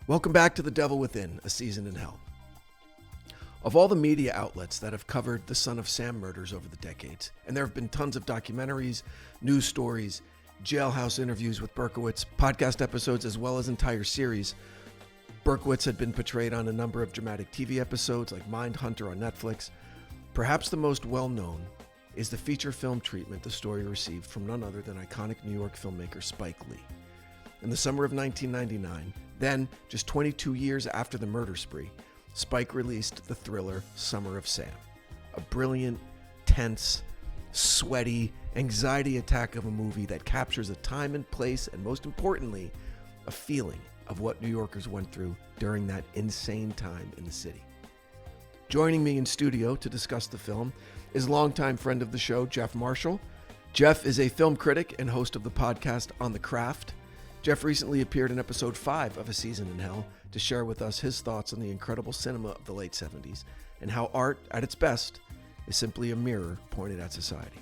Welcome back to The Devil Within, A Season in Hell. Of all the media outlets that have covered the Son of Sam murders over the decades, and there have been tons of documentaries, news stories, jailhouse interviews with Berkowitz, podcast episodes, as well as entire series, Berkowitz had been portrayed on a number of dramatic TV episodes like Mindhunter on Netflix. Perhaps the most well-known is the feature film treatment the story received from none other than iconic New York filmmaker Spike Lee. In the summer of 1999, then just 22 years after the murder spree, Spike released the thriller Summer of Sam, a brilliant, tense, sweaty, anxiety attack of a movie that captures a time and place, and most importantly, a feeling of what New Yorkers went through during that insane time in the city. Joining me in studio to discuss the film is longtime friend of the show, Jeff Marshall. Jeff is a film critic and host of the podcast On the Craft. Jeff recently appeared in episode 5 of A Season in Hell to share with us his thoughts on the incredible cinema of the late 70s and how art, at its best, is simply a mirror pointed at society.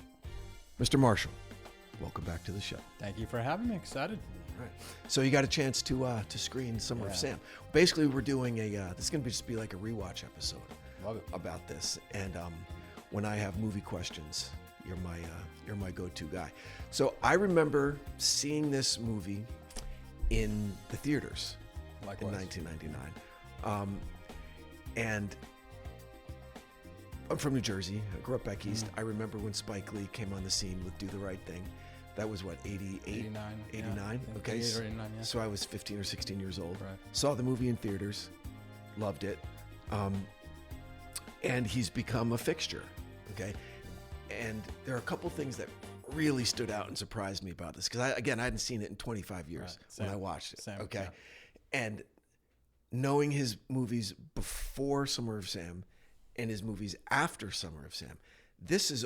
Mr. Marshall, welcome back to the show. Thank you for having me. Excited. All right. So you got a chance to screen Summer of Sam. Basically, we're doing this is going to just be like a rewatch episode. Love it. About this. And when I have movie questions, you're my go-to guy. So I remember seeing this movie in the theaters. Likewise. In 1999. And I'm from New Jersey. I grew up back east. I remember when Spike Lee came on the scene with Do the Right Thing. That was what, 88? 89. 89? Yeah. Okay. 88 or 89, yeah. So I was 15 or 16 years old. Right. Saw the movie in theaters. Loved it. And he's become a fixture. Okay. And there are a couple things that really stood out and surprised me about this. Because I hadn't seen it in 25 years when I watched it. Same, okay. yeah. And knowing his movies before Summer of Sam and his movies after Summer of Sam, this sits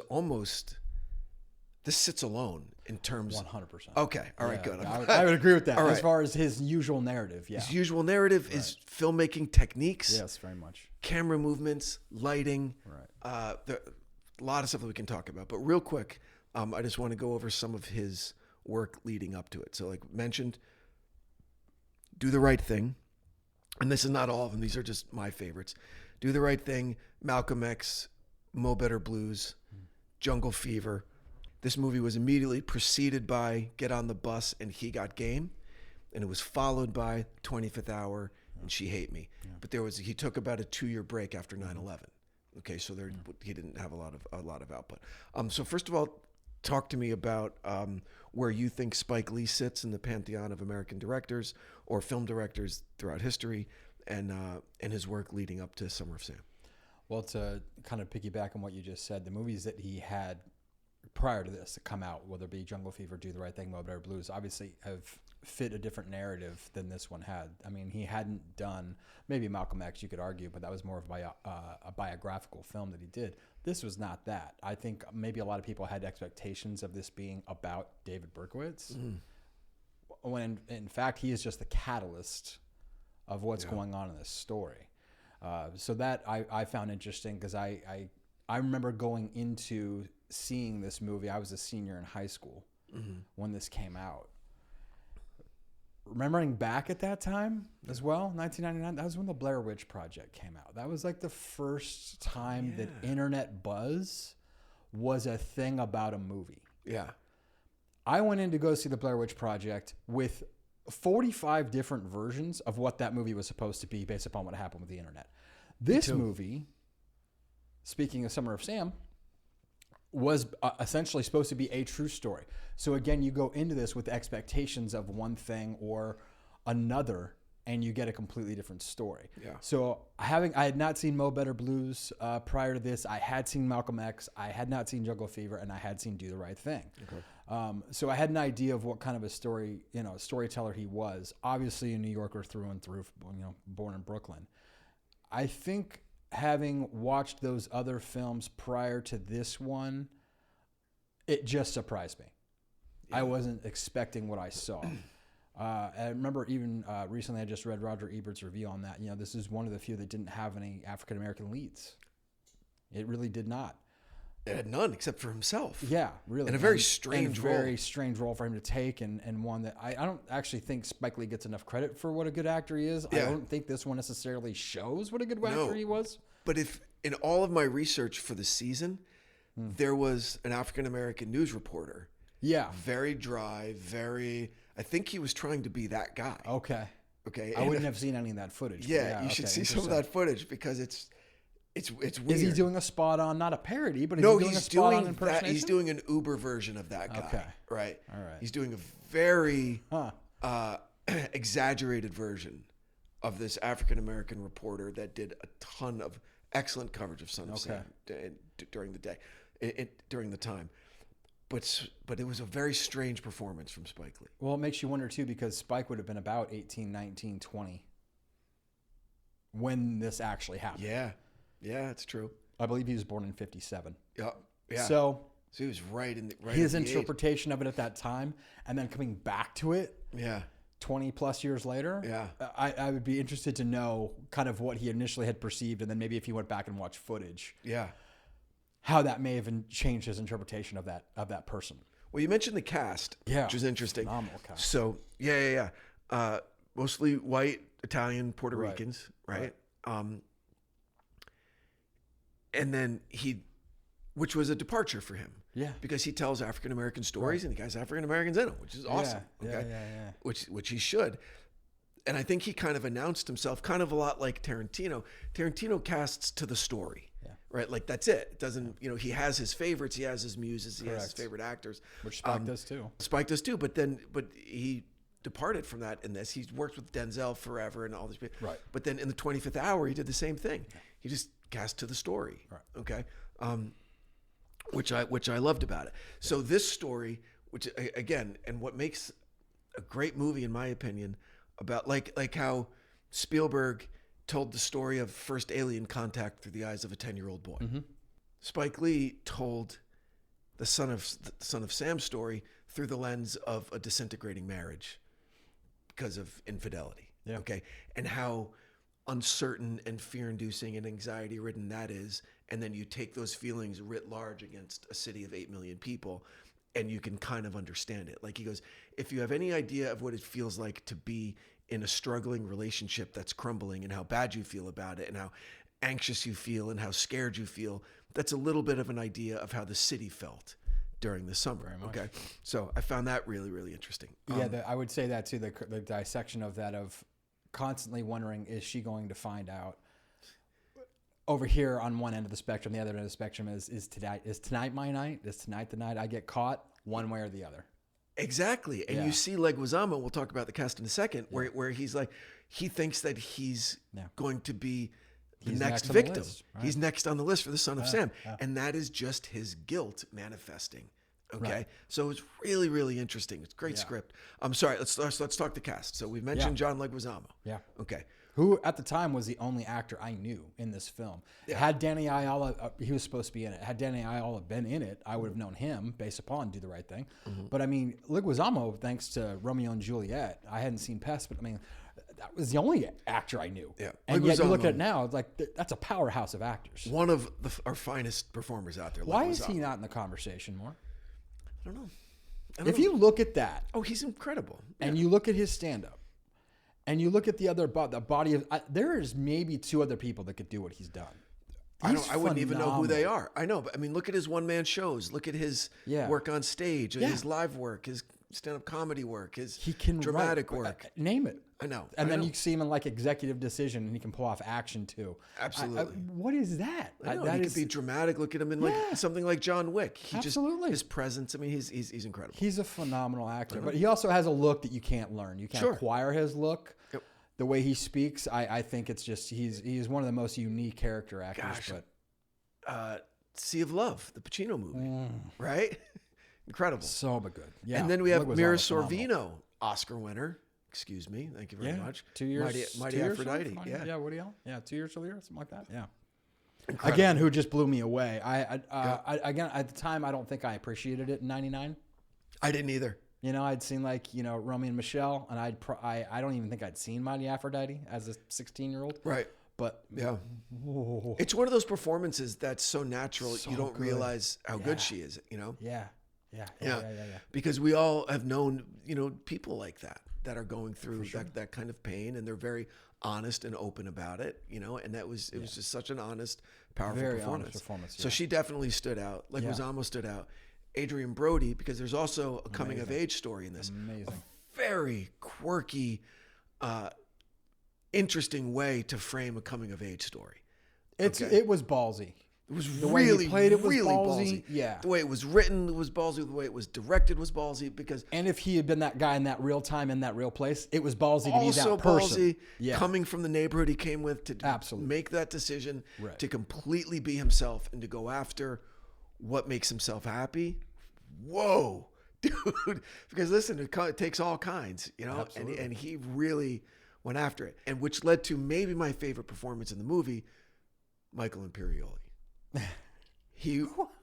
alone in terms. 100%. Okay, all right, good. I would agree with that. All right. As far as his usual narrative, yeah. His usual narrative is filmmaking techniques. Yes, very much. Camera movements, lighting. Right. A lot of stuff that we can talk about. But real quick, I just want to go over some of his work leading up to it. So like mentioned, Do the Right Thing. And this is not all of them. These are just my favorites. Do the Right Thing, Malcolm X, Mo Better Blues, Jungle Fever. This movie was immediately preceded by Get on the Bus and He Got Game. And it was followed by 25th Hour and She Hate Me. Yeah. But he took about a 2-year break after 9/11. Okay, so he didn't have a lot of output. So first of all, talk to me about where you think Spike Lee sits in the pantheon of American directors or film directors throughout history, and his work leading up to Summer of Sam. Well, to kind of piggyback on what you just said, the movies that he had prior to this to come out, whether it be Jungle Fever, Do the Right Thing, Mo Better Blues, obviously have fit a different narrative than this one had. I mean, he hadn't done, maybe Malcolm X, you could argue, but that was more of a biographical film that he did. This was not that. I think maybe a lot of people had expectations of this being about David Berkowitz, when in fact he is just the catalyst of what's going on in this story. So that I found interesting because I remember going into seeing this movie. I was a senior in high school when this came out. Remembering back at that time as well, 1999, that was when the Blair Witch Project came out. That was like the first time that internet buzz was a thing about a movie. Yeah. I went in to go see the Blair Witch Project with 45 different versions of what that movie was supposed to be based upon what happened with the internet. This movie, speaking of Summer of Sam, was essentially supposed to be a true story. So again, you go into this with expectations of one thing or another, and you get a completely different story. Yeah. So I had not seen Mo Better Blues prior to this. I had seen Malcolm X. I had not seen Jungle Fever, and I had seen Do the Right Thing. Okay. So I had an idea of what kind of a storyteller he was. Obviously, a New Yorker through and through. Born in Brooklyn. I think having watched those other films prior to this one, it just surprised me. Yeah. I wasn't expecting what I saw. I remember even recently I just read Roger Ebert's review on that. This is one of the few that didn't have any African-American leads. It really did not. had none except for himself. Yeah, really. And a very strange role. Very strange role for him to take, and one that I don't actually think Spike Lee gets enough credit for what a good actor he is. Yeah. I don't think this one necessarily shows what a good actor he was. But if in all of my research for the season, there was an African-American news reporter. Yeah. Very dry, I think he was trying to be that guy. Okay. Okay. I wouldn't have seen any of that footage. Yeah, you should see some of that footage because it's weird. Is he doing a spot on, not a parody, but is no, he doing he's a spot on doing impersonation? that. He's doing an Uber version of that guy. Okay. Right. All right. He's doing a very exaggerated version of this African-American reporter that did a ton of excellent coverage of Son of Sam during the day, during the time. But it was a very strange performance from Spike Lee. Well, it makes you wonder, too, because Spike would have been about 18, 19, 20 when this actually happened. Yeah, it's true. I believe he was born in 57. Yeah. So he was right in the his interpretation of it at that time, and then coming back to it. Yeah. 20 plus years later. Yeah. I would be interested to know kind of what he initially had perceived, and then maybe if he went back and watched footage. Yeah. How that may have changed his interpretation of that person. Well, you mentioned the cast, which is interesting. Phenomenal cast. So, mostly white, Italian, Puerto Ricans, right? And then which was a departure for him. Yeah. Because he tells African-American stories and he has African-Americans in him, which is awesome. Yeah. Which he should. And I think he kind of announced himself kind of a lot like Tarantino. Tarantino casts to the story. Right, like that's it. It doesn't, he has his favorites, he has his muses, he has his favorite actors, which Spike does too. Spike does too, but he departed from that in this. He's worked with Denzel forever and all this. Right. But then in the 25th Hour, he did the same thing. He just cast to the story. Right. Okay. Which I loved about it. So this story, which again, and what makes a great movie in my opinion, about like how Spielberg told the story of first alien contact through the eyes of a 10-year-old boy. Mm-hmm. Spike Lee told the Son of Sam story through the lens of a disintegrating marriage because of infidelity. Yeah. Okay. And how uncertain and fear-inducing and anxiety-ridden that is. And then you take those feelings writ large against a city of 8 million people and you can kind of understand it. Like he goes, if you have any idea of what it feels like to be in a struggling relationship that's crumbling and how bad you feel about it and how anxious you feel and how scared you feel, that's a little bit of an idea of how the city felt during the summer. Okay. So I found that really, really interesting. Yeah. I would say that too, the dissection of that, of constantly wondering, is she going to find out? Over here on one end of the spectrum, the other end of the spectrum is tonight my night? Is tonight the night I get caught? One way or the other. Exactly. And you see Leguizamo, we'll talk about the cast in a second, where he's like, he thinks that he's going to be the next victim. He's next on the list for the Son of Sam. And that is just his guilt manifesting. Okay. Right. So it's really, really interesting. It's a great script. I'm sorry. Let's talk the cast. So we mentioned John Leguizamo. Yeah. Okay. Who at the time was the only actor I knew in this film. Yeah. Had Danny Aiello, he was supposed to be in it. Had Danny Aiello been in it, I would have known him based upon Do the Right Thing. Mm-hmm. But I mean, Leguizamo, thanks to Romeo and Juliet, I hadn't seen Pest, but I mean, that was the only actor I knew. Yeah. And yet you look at it now, it's like that's a powerhouse of actors. One of our finest performers out there. Why is he not in the conversation more? I don't know. If you look at that, he's incredible. And you look at his stand-up. And you look at the body of, there is maybe two other people that could do what he's done. I wouldn't even know who they are. I know, but I mean, look at his one-man shows. Look at his work on stage, his live work, his stand-up comedy work, his dramatic work. Name it. I know. And then you see him in like Executive Decision, and he can pull off action too. Absolutely. What is that? I know. He could be dramatic. Look at him in like something like John Wick. Absolutely. His presence. I mean, he's incredible. He's a phenomenal actor, but he also has a look that you can't learn. You can't acquire his look. Yep. The way he speaks, I think it's just he's one of the most unique character actors. But Sea of Love, the Pacino movie, right? Incredible. So good. Yeah. And then we have Mira Sorvino, Oscar winner. Excuse me. Thank you very much. 2 years. Mighty Aphrodite. Yeah. Woody Allen. Yeah. 2 years earlier, something like that. Yeah. Incredible. Again, who just blew me away. Again, at the time, I don't think I appreciated it in '99. I didn't either. I'd seen Romeo and Michelle, and I don't even think I'd seen Mighty Aphrodite as a 16-year-old. Right. But Yeah. whoa. It's one of those performances that's so natural, So you don't good. realize how Yeah. good she is, you know? Yeah. Because we all have known, people like that are going through that kind of pain, and they're very honest and open about it, and it was just such an honest, powerful Very performance. honest performance, So yeah. she definitely stood out. Leguizamo stood out. Adrian Brody, because there's also a coming of age story in this. Amazing. A very quirky, interesting way to frame a coming of age story. It was ballsy. It was The way he really, played it was really ballsy. Yeah. The way it was written was ballsy. The way it was directed was ballsy. Because And if he had been that guy in that real time, in that real place, it was ballsy to be also that person. ballsy, Yeah. coming from the neighborhood he came with to Absolutely. make that decision, Right. to completely be himself and to go after what makes himself happy. Whoa, dude! Because listen, it takes all kinds, Absolutely. and he really went after it, and which led to maybe my favorite performance in the movie, Michael Imperioli.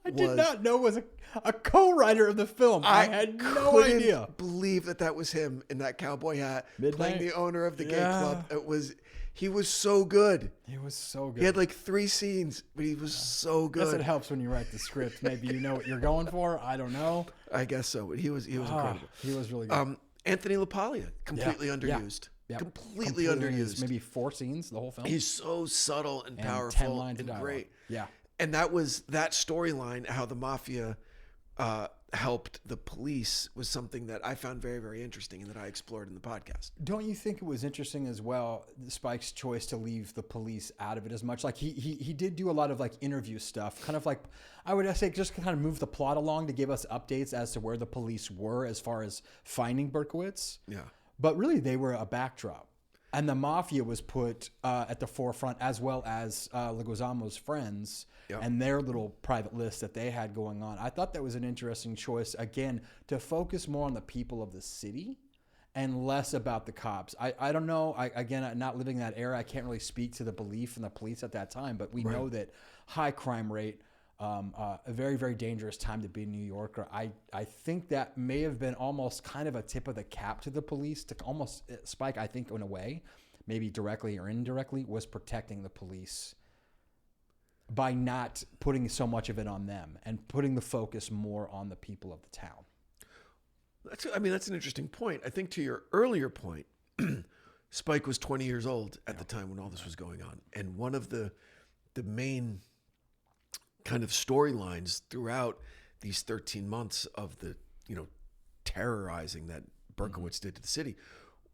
I did not know was a co-writer of the film. I had no couldn't idea. believe that was him in that cowboy hat, Midnight? playing the owner of the gay Yeah. club. He was so good. He was so good. He had like 3 scenes, but he was so Guess good. it helps when you write the script. Maybe you know what you're going for. I don't know. I guess so, but he was incredible. He was really good. Anthony LaPaglia, completely Yeah. underused. Yep. Completely underused. Maybe 4 scenes the whole film. He's so subtle and and powerful 10 lines and of dialogue. great. Yeah. And that storyline, how the mafia helped the police, was something that I found very, very interesting and that I explored in the podcast. Don't you think it was interesting as well, Spike's choice to leave the police out of it as much? Like he did do a lot of like interview stuff, kind of like, I would say, just kind of move the plot along to give us updates as to where the police were as far as finding Berkowitz. Yeah. But really, they were a backdrop. And the mafia was put at the forefront, as well as Leguizamo's friends and their little private list that they had going on. I thought that was an interesting choice, again, to focus more on the people of the city and less about the cops. I don't know. Again, not living that era, I can't really speak to the belief in the police at that time, but we know that high crime rate, a very, very dangerous time to be a New Yorker. I think that may have been almost kind of a tip of the cap to the police, to almost, Spike, I think in a way, maybe directly or indirectly, was protecting the police by not putting so much of it on them and putting the focus more on the people of the town. That's an interesting point. I think to your earlier point, Spike was 20 years old at the time when all this was going on. And one of the main kind of storylines throughout these 13 months of the, terrorizing that Berkowitz did to the city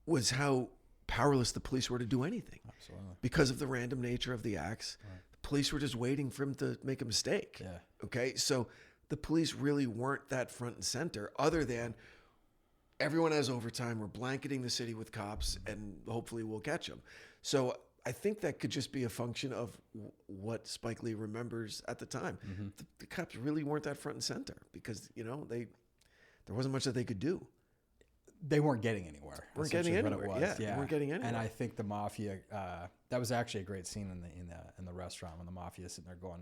was how powerless the police were to do anything. Absolutely. Because of the random nature of the acts. Right. The police were just waiting for him to make a mistake. Yeah. Okay. So the police really weren't that front and center, other than everyone has overtime. We're blanketing the city with cops and hopefully we'll catch them. So I think that could just be a function of what Spike Lee remembers at the time. Mm-hmm. The cops really weren't that front and center because, there wasn't much that they could do. They weren't getting anywhere. Weren't getting anywhere. What it was. Yeah, Yeah, they weren't getting anywhere. And I think the mafia. That was actually a great scene in the restaurant when the mafia is sitting there going,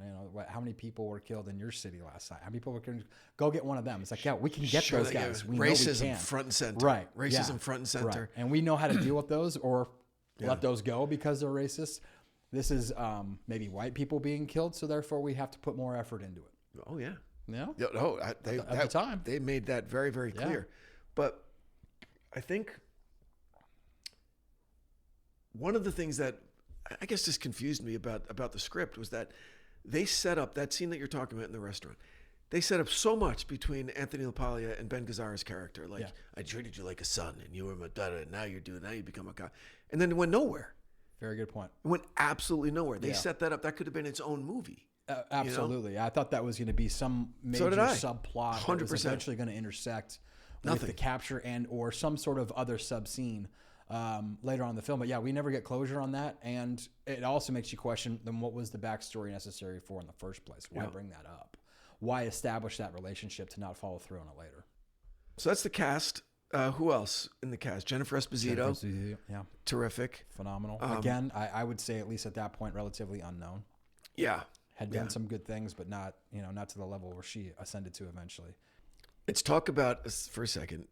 how many people were killed in your city last night? How many people were killed? Go get one of them. It's like, yeah, we can get those guys. We racism know we can. front and center. Right. Racism front and center. Right. And we know how to deal with those or let those go because they're racist. This is maybe white people being killed, so therefore we have to put more effort into it. Oh yeah. Yeah. No, at the time they made that very, very clear. But I think one of the things that I guess just confused me about the script was that they set up that scene that you're talking about in the restaurant. They set up so much between Anthony LaPaglia and Ben Gazzara's character. Like, I treated you like a son, and you were my daughter, and now you become a cop. And then it went nowhere. Very good point. It went absolutely nowhere. They set that up. That could have been its own movie. Absolutely. I thought that was going to be some major subplot 100%. that was eventually going to intersect with the capture and or some sort of other sub scene later on in the film. But yeah, we never get closure on that. And it also makes you question, then what was the backstory necessary for in the first place? Why bring that up? Why establish that relationship to not follow through on it later? So that's the cast. Who else in the cast? Jennifer Esposito. Yeah. Terrific. Phenomenal. Again, I would say at least at that point, relatively unknown. Yeah. Had done some good things, but not to the level where she ascended to eventually. Let's talk about, for a second,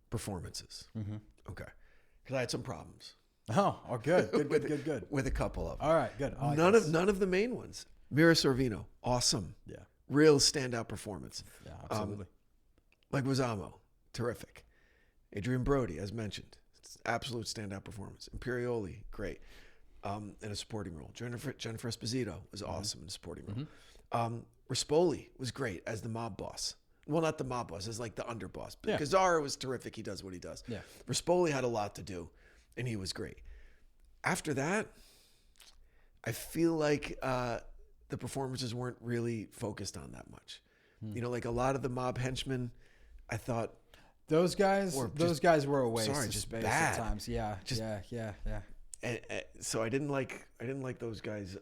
performances. Mm-hmm. Okay. Because I had some problems. Good. With a couple of them. All right, good. I like None this. of the main ones. Mira Sorvino, awesome. Yeah. Real standout performance. Yeah, absolutely. Leguizamo, terrific. Adrian Brody, as mentioned, absolute standout performance. Imperioli, great. In a supporting role. Jennifer Esposito was awesome in a supporting role. Rispoli was great as the mob boss. Well, not the mob boss, as like the underboss. But Gazzara was terrific. He does what he does. Yeah. Rispoli had a lot to do, and he was great. After that, I feel like the performances weren't really focused on that much. You know, like a lot of the mob henchmen, I thought those guys were a waste of just space bad. at times. Yeah. And so I didn't like those guys.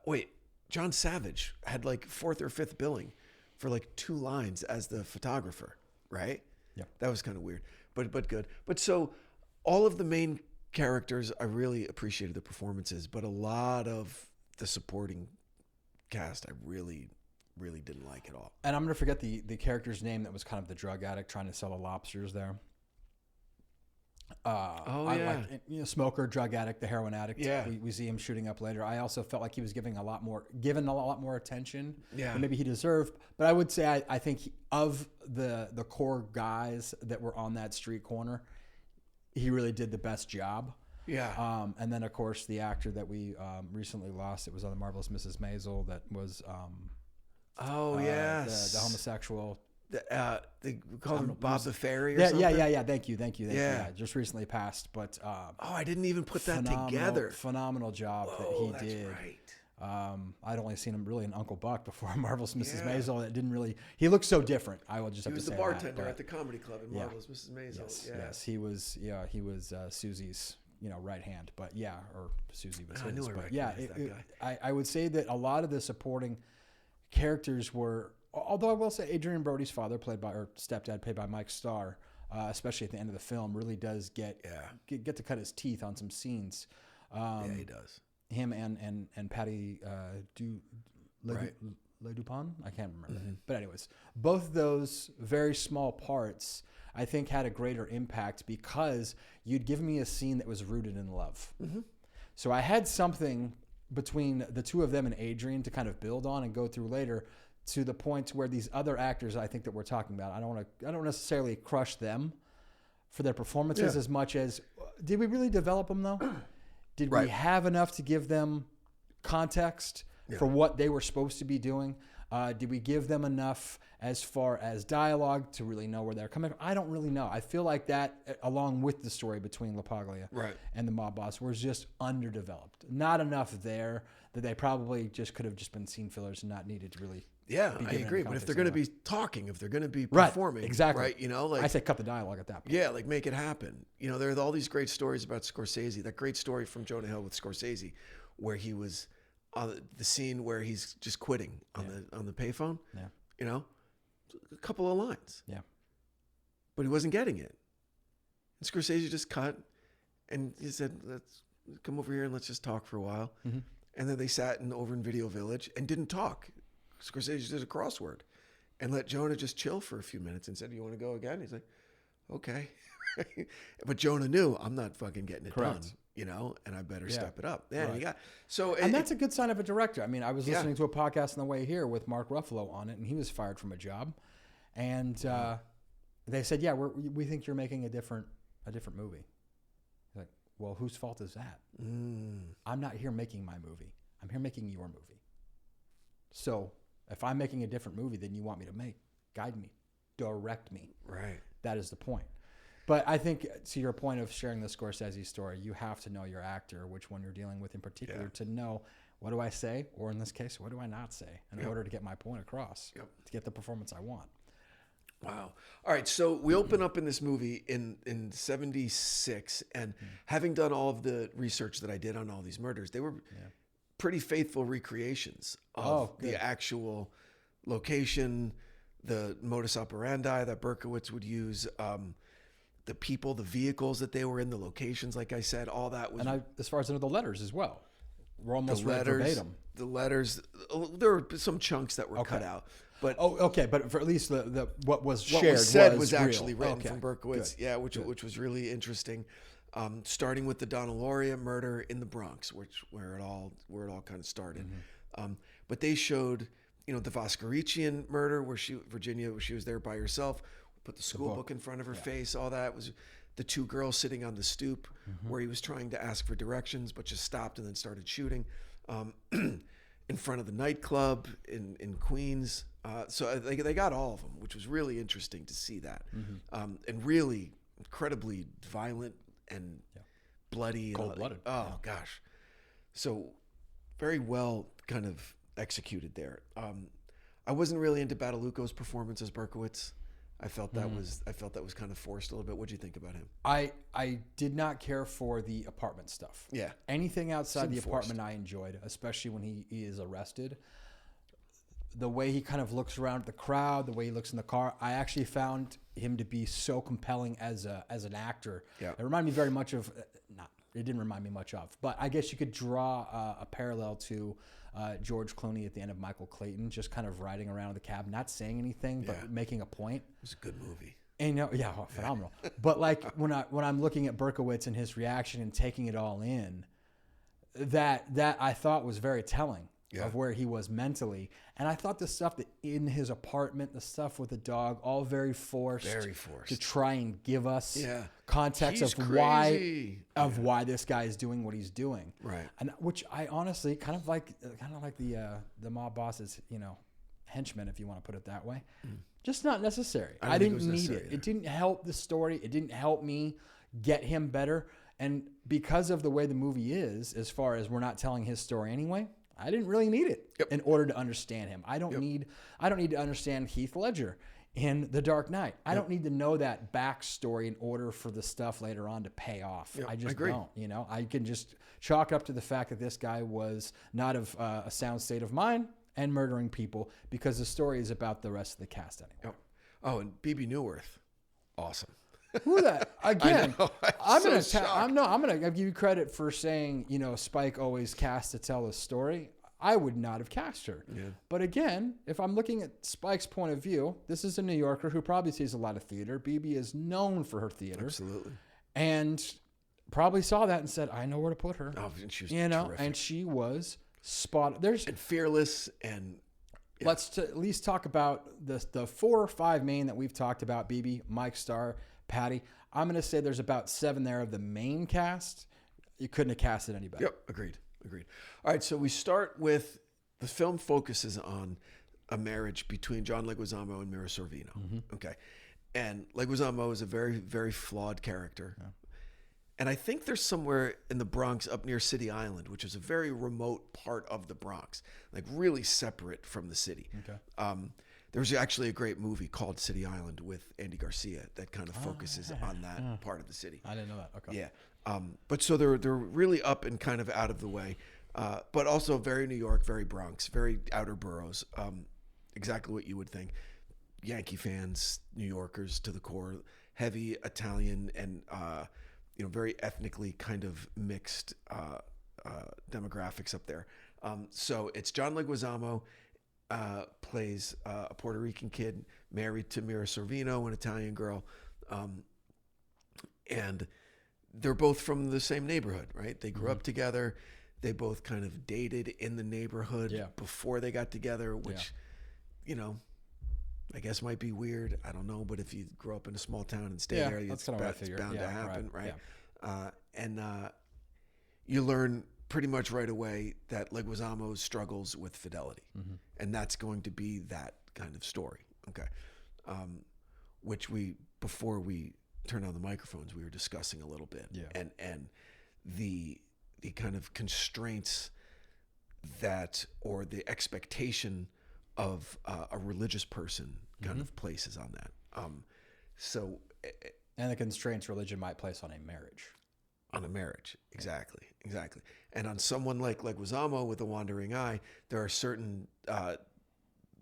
Wait, John Savage had like 4th or 5th billing for like 2 lines as the photographer, right? Yeah. That was kind of weird, but good. But so all of the main characters, I really appreciated the performances, but a lot of the supporting cast, I really didn't like at all. And I'm gonna forget the character's name that was kind of the drug addict trying to sell the lobsters there. Smoker, drug addict, the heroin addict. Yeah. We see him shooting up later. I also felt like he was given a lot more attention Yeah. than maybe he deserved. But I would say I think of the core guys that were on that street corner, he really did the best job. Yeah. And then of course the actor that we recently lost, it was on The Marvelous Mrs. Maisel, that was the homosexual. They called him Bob the Fairy or something? Yeah. Thank you. Yeah, just recently passed, but I didn't even put that together. Phenomenal job that he did. Right. I'd only seen him really in Uncle Buck before Marvelous Mrs. Maisel. That didn't really. He looked so different. I will just have to say he was the bartender at the comedy club in Marvelous Mrs. Maisel. Yes, he was. Yeah, he was Susie's right hand. But or Susie was his. I knew I recognized that guy. I would say that a lot of the supporting characters were. Although I will say Adrian Brody's father, stepdad, played by Mike Starr, especially at the end of the film, really does get to cut his teeth on some scenes. He does. Him and Patty LeDupont, I can't remember. But anyways, both those very small parts, I think, had a greater impact because you'd give me a scene that was rooted in love. So I had something between the two of them and Adrian to kind of build on and go through later, to the point where these other actors I think that we're talking about, I don't necessarily crush them for their performances as much as, did we really develop them though? Did we have enough to give them context for what they were supposed to be doing? Did we give them enough as far as dialogue to really know where they're coming from? I don't really know. I feel like that, along with the story between LaPaglia and the mob boss, was just underdeveloped. Not enough there that they probably just could have just been scene fillers and not needed to really. Yeah, I agree. But if they're going to be talking, if they're going to be performing, exactly. Right? I say cut the dialogue at that point. Yeah, make it happen. There are all these great stories about Scorsese. That great story from Jonah Hill with Scorsese, where he was on the scene where he's just quitting on the payphone. Yeah, a couple of lines. Yeah, but he wasn't getting it. And Scorsese just cut, and he said, "Let's come over here and let's just talk for a while." And then they sat over in Video Village and didn't talk. Scorsese did a crossword and let Jonah just chill for a few minutes and said, "You want to go again?" He's like, "Okay." But Jonah knew, I'm not fucking getting it done, and I better step it up. Yeah, and that's a good sign of a director. I mean, I was listening to a podcast on the way here with Mark Ruffalo on it, and he was fired from a job, and they said, "Yeah, we think you're making a different movie." He's like, "Well, whose fault is that? I'm not here making my movie. I'm here making your movie. So if I'm making a different movie than you want me to make, guide me, direct me." Right. That is the point. But I think, to your point of sharing the Scorsese story, you have to know your actor, which one you're dealing with in particular, to know, what do I say? Or in this case, what do I not say in order to get my point across, to get the performance I want? Wow. All right. So we open up in this movie in 76, and having done all of the research that I did on all these murders, they were pretty faithful recreations of the actual location, the modus operandi that Berkowitz would use, the people, the vehicles that they were in, the locations, like I said, all that was. And as far as I know, the letters as well. We're almost read verbatim. The letters, there were some chunks that were cut out. But okay, but for at least the what was what shared was said was was actually real. written from Berkowitz. Good. Yeah, which was really interesting. Starting with the Donna Lauria murder in the Bronx, where it all kind of started. But they showed, the Voskerichian murder, where Virginia was there by herself, put the school book in front of her face. All that was the two girls sitting on the stoop, where he was trying to ask for directions, but just stopped and then started shooting. In front of the nightclub in Queens. So they got all of them, which was really interesting to see that. And really incredibly violent and bloody. Cold-blooded. Oh, gosh. So very well kind of executed there. I wasn't really into Badalucco's performance as Berkowitz. I felt that was kind of forced a little bit. What'd you think about him? I did not care for the apartment stuff. Yeah. Anything outside the apartment I enjoyed, especially when he is arrested. The way he kind of looks around at the crowd, the way he looks in the car, I actually found him to be so compelling as an actor. Yeah. It reminded me very much of, it didn't remind me much of, but I guess you could draw a parallel to George Clooney at the end of Michael Clayton, just kind of riding around in the cab, not saying anything, but making a point. It was a good movie. And phenomenal. But like when I'm looking at Berkowitz and his reaction and taking it all in, that I thought was very telling of where he was mentally. And I thought the stuff that in his apartment, the stuff with the dog, all very forced to try and give us context He's of crazy. why this guy is doing what he's doing. Right. And which I honestly kind of like the mob boss's, henchman, if you want to put it that way. Just not necessary. I didn't need it. It didn't help the story. It didn't help me get him better. And because of the way the movie is, as far as we're not telling his story anyway, I didn't really need it in order to understand him. I don't need to understand Heath Ledger in The Dark Knight. I don't need to know that backstory in order for the stuff later on to pay off. I just don't. I can just chalk up to the fact that this guy was not of a sound state of mind and murdering people, because the story is about the rest of the cast anyway. Oh, and BB Newirth, awesome. Who that again? I'm gonna give you credit for saying Spike always cast to tell a story. I would not have cast her. Yeah. But again, if I'm looking at Spike's point of view, this is a New Yorker who probably sees a lot of theater. BB is known for her theater. Absolutely. And probably saw that and said, I know where to put her. Oh, and she was terrific. And she was spot. And fearless and. Yeah. Let's at least talk about the 4 or 5 main that we've talked about. BB, Mike Starr, Patty. I'm going to say there's about 7 there of the main cast. You couldn't have casted any better. Yep, agreed. All right, so we start with the film focuses on a marriage between John Leguizamo and Mira Sorvino. Mm-hmm. Okay, and Leguizamo is a very, very flawed character. Yeah. And I think they're somewhere in the Bronx up near City Island, which is a very remote part of the Bronx, like really separate from the city. Okay. There's actually a great movie called City Island with Andy Garcia that kind of focuses on that part of the city. I didn't know that. Okay. Yeah. But so they're really up and kind of out of the way, but also very New York, very Bronx, very outer boroughs. Exactly what you would think. Yankee fans, New Yorkers to the core, heavy Italian and very ethnically kind of mixed demographics up there. So it's John Leguizamo. Plays a Puerto Rican kid married to Mira Sorvino, an Italian girl. And they're both from the same neighborhood, right? They grew up together. They both kind of dated in the neighborhood before they got together, which, I guess might be weird. I don't know. But if you grow up in a small town and stay there, it's bound to happen, right? Yeah. And you learn pretty much right away that Leguizamo struggles with fidelity. Mm-hmm. And that's going to be that kind of story. Okay. Which before we turned on the microphones, we were discussing a little bit. Yeah. And the kind of constraints or the expectation of a religious person kind of places on that. And the constraints religion might place on a marriage. On a marriage, exactly. And on someone like Leguizamo with a wandering eye, there are certain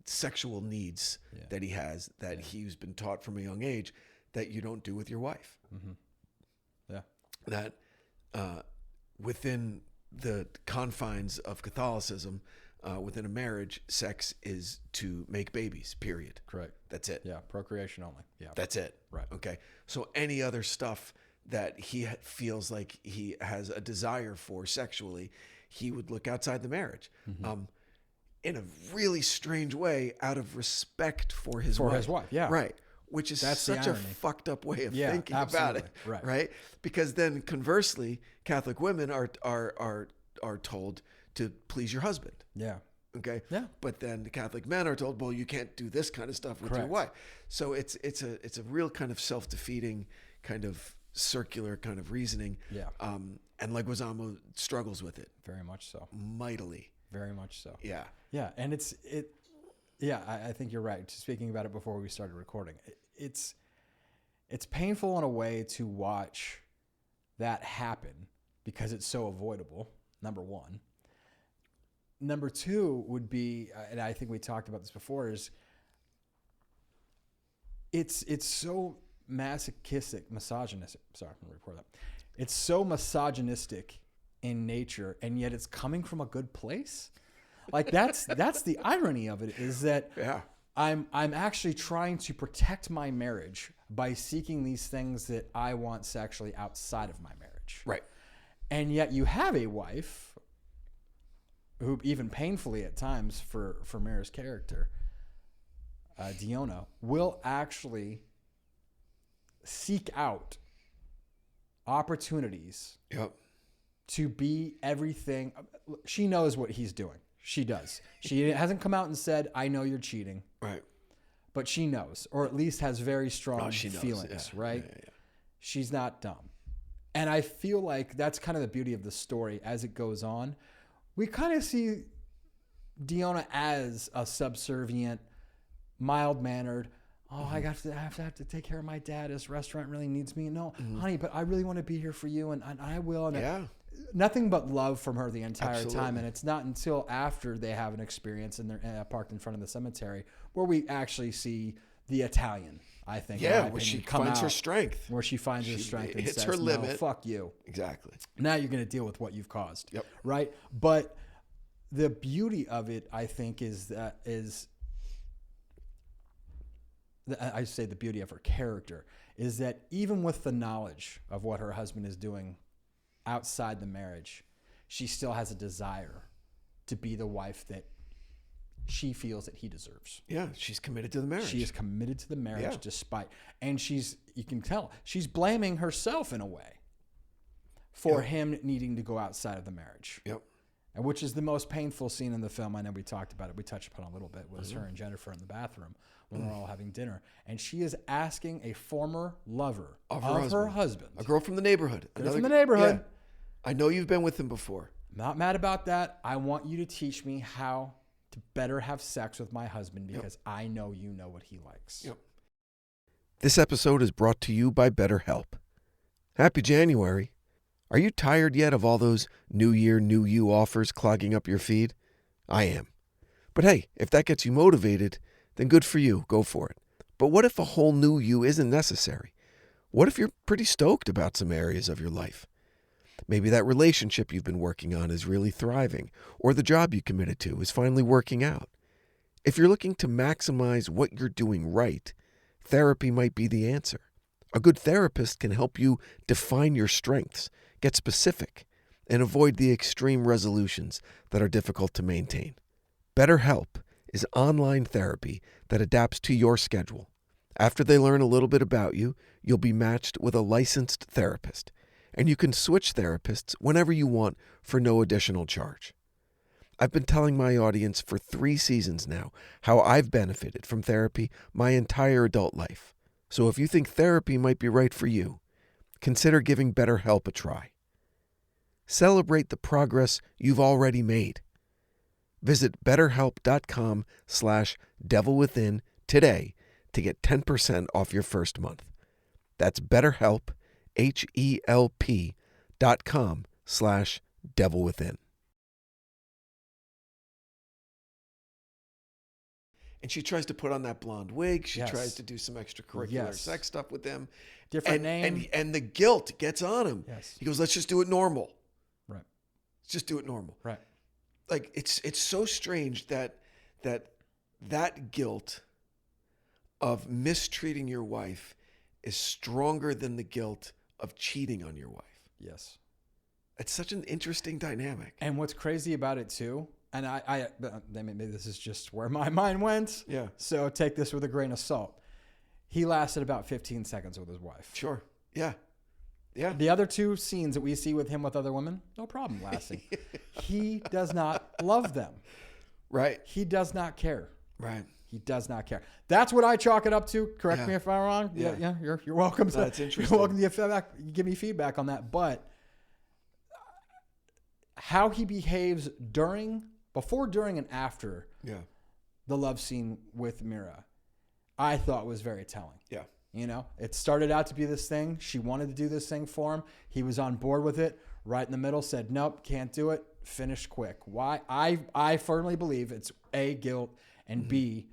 sexual needs that he has that he's been taught from a young age that you don't do with your wife. Mm-hmm. Yeah. That within the confines of Catholicism, within a marriage, sex is to make babies, period. Correct. That's it. Yeah. Procreation only. Yeah. That's it. Right. Okay. So any other stuff that he feels like he has a desire for sexually, he would look outside the marriage. In a really strange way, out of respect for his wife. Yeah. Right. Which is such a fucked up way of thinking about it. Right. Because then conversely, Catholic women are told to please your husband. Yeah. Okay. Yeah. But then the Catholic men are told, well, you can't do this kind of stuff with your wife. So it's a real kind of self-defeating kind of circular kind of reasoning. Yeah. And Leguizamo struggles with it. Very much so. Mightily. Very much so. Yeah. Yeah. And I think you're right. Speaking about it before we started recording, it's painful in a way to watch that happen because it's so avoidable. Number one. Number two would be, and I think we talked about this before, is it's so misogynistic. Sorry, I'm going to report that. It's so misogynistic in nature, and yet it's coming from a good place. Like that's the irony of it, is that I'm actually trying to protect my marriage by seeking these things that I want sexually outside of my marriage. Right. And yet you have a wife who, even painfully at times for Mira's character, Diona, will actually seek out opportunities to be everything. She knows what he's doing. She does. She hasn't come out and said, I know you're cheating. Right. But she knows, or at least has very strong feelings, right? Yeah. She's not dumb. And I feel like that's kind of the beauty of the story as it goes on. We kind of see Diona as a subservient, mild-mannered, I have to take care of my dad. This restaurant really needs me. No, honey, but I really want to be here for you, and I will. And nothing but love from her the entire time. And it's not until after they have an experience and they're parked in front of the cemetery where we actually see the Italian, I think. Yeah, where she finds her strength. Where she finds her strength and hits says, her limit. No, fuck you. Exactly. Now you're going to deal with what you've caused. Yep. Right? But the beauty of it, I think, I say the beauty of her character is that even with the knowledge of what her husband is doing outside the marriage, she still has a desire to be the wife that she feels that he deserves. Yeah, she's committed to the marriage. She is committed to the marriage despite, and you can tell, she's blaming herself in a way for him needing to go outside of the marriage. Yep. And which is the most painful scene in the film. I know we talked about it. We touched upon it a little bit. Was her and Jennifer in the bathroom when they're all having dinner, and she is asking a former lover of her husband, a girl from the neighborhood, from the neighborhood. Yeah. I know you've been with him before. Not mad about that. I want you to teach me how to better have sex with my husband because I know you know what he likes. Yep. This episode is brought to you by BetterHelp. Happy January. Are you tired yet of all those New Year, New You offers clogging up your feed? I am. But hey, if that gets you motivated, then good for you. Go for it. But what if a whole new you isn't necessary? What if you're pretty stoked about some areas of your life? Maybe that relationship you've been working on is really thriving, or the job you committed to is finally working out. If you're looking to maximize what you're doing right, therapy might be the answer. A good therapist can help you define your strengths, get specific, and avoid the extreme resolutions that are difficult to maintain. BetterHelp is online therapy that adapts to your schedule. After they learn a little bit about you, you'll be matched with a licensed therapist, and you can switch therapists whenever you want for no additional charge. I've been telling my audience for 3 seasons now how I've benefited from therapy my entire adult life. So if you think therapy might be right for you, consider giving BetterHelp a try. Celebrate the progress you've already made. Visit BetterHelp.com/devilwithin today to get 10% off your first month. That's BetterHelp, HELP.com/devilwithin. And she tries to put on that blonde wig. She tries to do some extracurricular sex stuff with him. Different name. And the guilt gets on him. Yes. He goes, let's just do it normal. Right. Let's just do it normal. Right. like it's so strange that guilt of mistreating your wife is stronger than the guilt of cheating on your wife. Yes. It's such an interesting dynamic. And what's crazy about it too, and I maybe this is just where my mind went. Yeah. So take this with a grain of salt. He lasted about 15 seconds with his wife. Sure. Yeah. Yeah. The other 2 scenes that we see with him with other women, no problem lasting. He does not love them. Right. He does not care. Right. He does not care. That's what I chalk it up to. Correct me if I'm wrong. Yeah. You're welcome. That's interesting. You're welcome to give me feedback on that. But how he behaves before, during, and after the love scene with Mira, I thought was very telling. Yeah. You know, it started out to be this thing. She wanted to do this thing for him. He was on board with it. Right in the middle, said, nope, can't do it. Finished quick. Why? I firmly believe it's A, guilt, and B,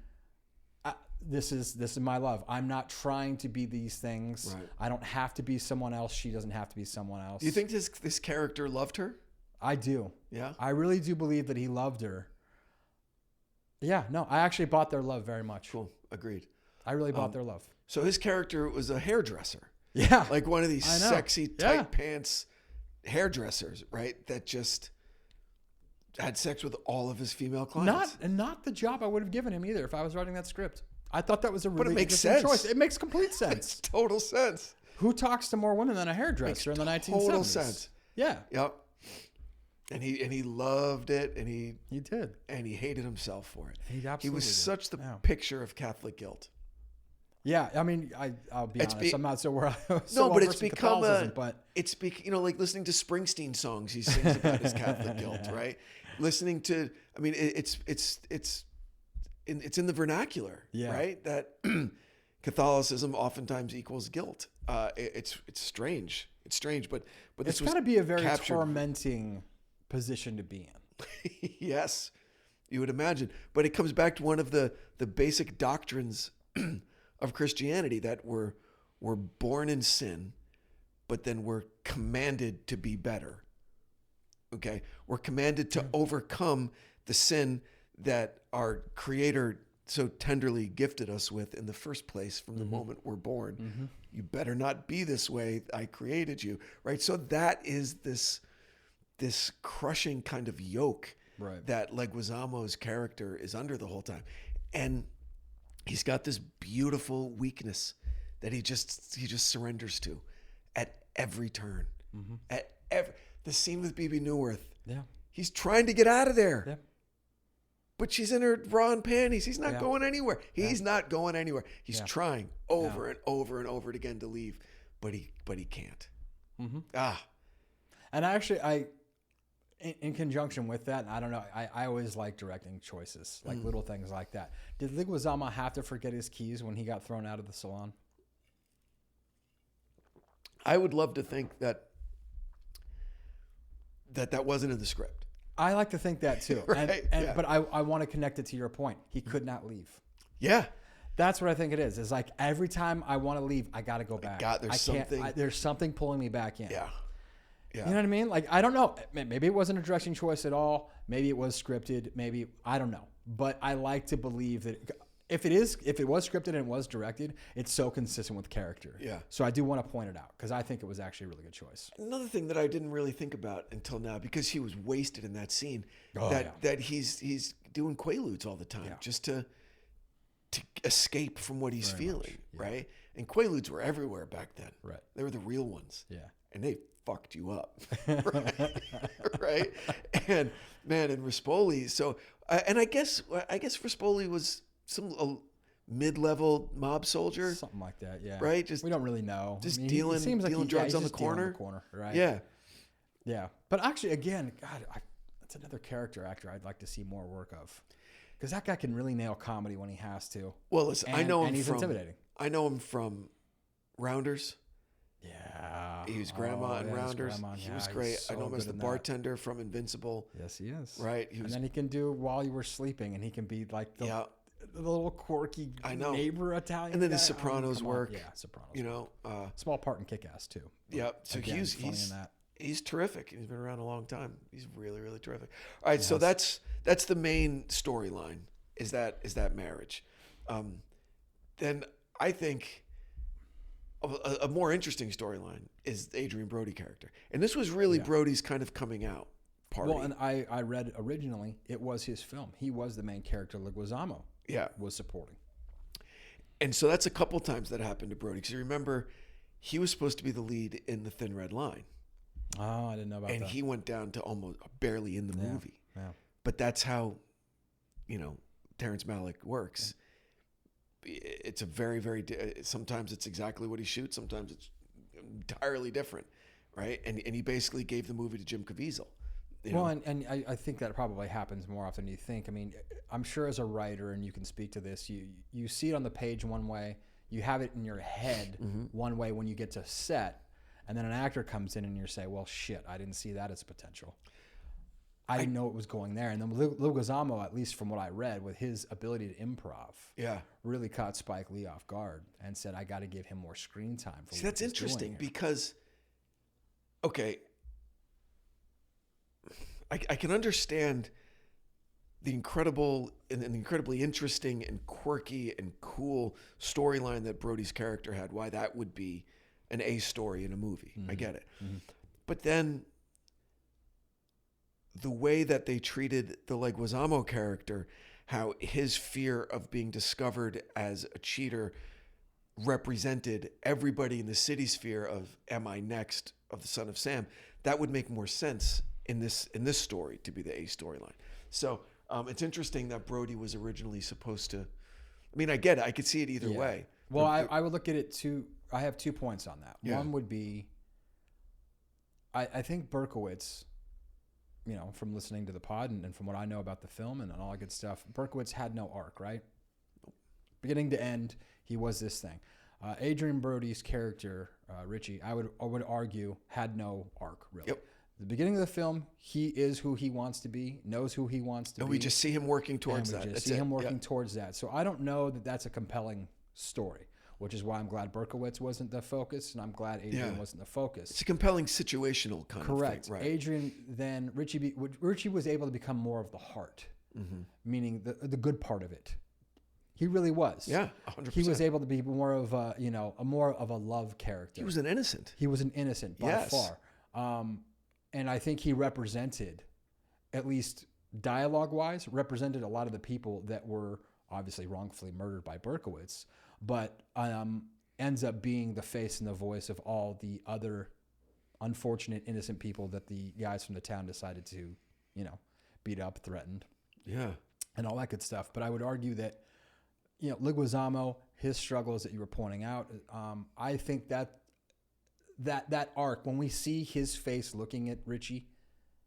this is my love. I'm not trying to be these things. Right. I don't have to be someone else. She doesn't have to be someone else. Do you think this character loved her? I do. Yeah. I really do believe that he loved her. Yeah, no, I actually bought their love very much. Cool. Agreed. I really bought their love. So his character was a hairdresser. Yeah. Like one of these I know. sexy tight pants hairdressers, right? That just had sex with all of his female clients. Not the job I would have given him either if I was writing that script. I thought that was a But really it makes interesting sense. choice. It makes complete sense. Makes total sense. Who talks to more women than a hairdresser in the 1970s? Total sense. Yeah. Yep. And he loved it, and he did. and he hated himself for it. He absolutely He was did. such the Yeah. picture of Catholic guilt. Yeah, I mean, I'll be honest. I'm not so where No, but it's versed in become Catholicism, like listening to Springsteen songs. He sings about his Catholic guilt, right? Listening to, I mean, it's in the vernacular, right? That Catholicism oftentimes equals guilt. It's strange. It's strange, but it's got to be a very tormenting position to be in. Yes, you would imagine. But it comes back to one of the basic doctrines of Christianity, that we're born in sin, but then we're commanded to be better. Okay? We're commanded to overcome the sin that our Creator so tenderly gifted us with in the first place from the moment we're born. Mm-hmm. You better not be this way. I created you, right? So that is this crushing kind of yoke that Leguizamo's character is under the whole time. And he's got this beautiful weakness that he just surrenders to at every turn. Mm-hmm. At the scene with Bebe Neuwirth. Yeah. He's trying to get out of there. Yeah. But she's in her bra and panties. He's not going anywhere. He's not going anywhere. He's trying over and over and over again to leave, but he can't. Mm-hmm. And actually, in conjunction with that, I don't know, I always like directing choices, like little things like that. Did Leguizamo have to forget his keys when he got thrown out of the salon? I would love to think that wasn't in the script. I like to think that too. Right? But I want to connect it to your point. He could not leave. Yeah. That's what I think it is. It's like every time I want to leave, I got to go back. There's something pulling me back in. Yeah. You know what I mean? Like, I don't know. Maybe it wasn't a directing choice at all. Maybe it was scripted. Maybe, I don't know. But I like to believe that if it was scripted and it was directed, it's so consistent with character. Yeah. So I do want to point it out because I think it was actually a really good choice. Another thing that I didn't really think about until now, because he was wasted in that scene, that he's doing Quaaludes all the time just to escape from what he's feeling, right? And Quaaludes were everywhere back then. Right. They were the real ones. Yeah. And they fucked you up, right? And man, and Rispoli. So, and I guess Rispoli was a mid-level mob soldier, something like that. Yeah, right. Just we don't really know. Just dealing drugs on the corner. Right. Yeah, yeah. But actually, again, God, that's another character actor I'd like to see more work of, because that guy can really nail comedy when he has to. Well, listen, I know him he's intimidating. I know him from Rounders. Yeah. He was Grandma in Rounders. He was great. I know him as the bartender from Invincible. Yes, he is. Right. And then he can do While You Were Sleeping, and he can be like the little quirky neighbor Italian and then guy. the Sopranos work. Yeah, Sopranos. You know, small part in Kick-Ass too. Yeah. So again, he's funny in that. He's terrific. He's been around a long time. He's really, really terrific. All right, Yes. so that's the main storyline. Is that marriage? Then I think a more interesting storyline is the Adrian Brody character, and this was really Brody's kind of coming out party. Well, and I read originally it was his film. He was the main character. Leguizamo was supporting. And so that's a couple times that happened to Brody. Because you remember, he was supposed to be the lead in The Thin Red Line. Oh, I didn't know about that. And he went down to almost barely in the movie. Yeah. But that's how, Terrence Malick works. It's a very, very, sometimes it's exactly what he shoots. Sometimes it's entirely different, right? And he basically gave the movie to Jim Caviezel. And I think that probably happens more often than you think. I mean, I'm sure as a writer, and you can speak to this, you see it on the page one way, you have it in your head one way when you get to set, and then an actor comes in and you say, well, shit, I didn't see that as a potential. I didn't know it was going there. And then Leguizamo, at least from what I read, with his ability to improv, really caught Spike Lee off guard and said, I got to give him more screen time. See, that's interesting because, okay, I can understand the incredible and incredibly interesting and quirky and cool storyline that Brody's character had, why that would be an A story in a movie. I get it. But then the way that they treated the Leguizamo character, how his fear of being discovered as a cheater represented everybody in the city's fear of, am I next, of the Son of Sam, that would make more sense in this story to be the A storyline. So it's interesting that Brody was originally supposed to. I mean, I get it. I could see it either way. Well, I would look at it too. I have 2 points on that. Yeah. One would be, I think Berkowitz, from listening to the pod and from what I know about the film and all that good stuff, Berkowitz had no arc, right? Beginning to end, he was this thing. Adrian Brody's character, Richie, I would argue, had no arc, really. Yep. The beginning of the film, he is who he wants to be, knows who he wants to be. And we just see him working towards that. Just see him working towards that. So I don't know that that's a compelling story, which is why I'm glad Berkowitz wasn't the focus, and I'm glad Adrian wasn't the focus. It's a compelling situational kind of thing. Correct. Right. Adrian, then Richie was able to become more of the heart, meaning the good part of it. He really was. Yeah, 100%. He was able to be more of a, more of a love character. He was an innocent. He was an innocent by far. And I think he represented, at least dialogue-wise, represented a lot of the people that were obviously wrongfully murdered by Berkowitz, but ends up being the face and the voice of all the other unfortunate, innocent people that the guys from the town decided to, beat up, threatened, and all that good stuff. But I would argue that, Leguizamo, his struggles that you were pointing out, I think that arc, when we see his face looking at Richie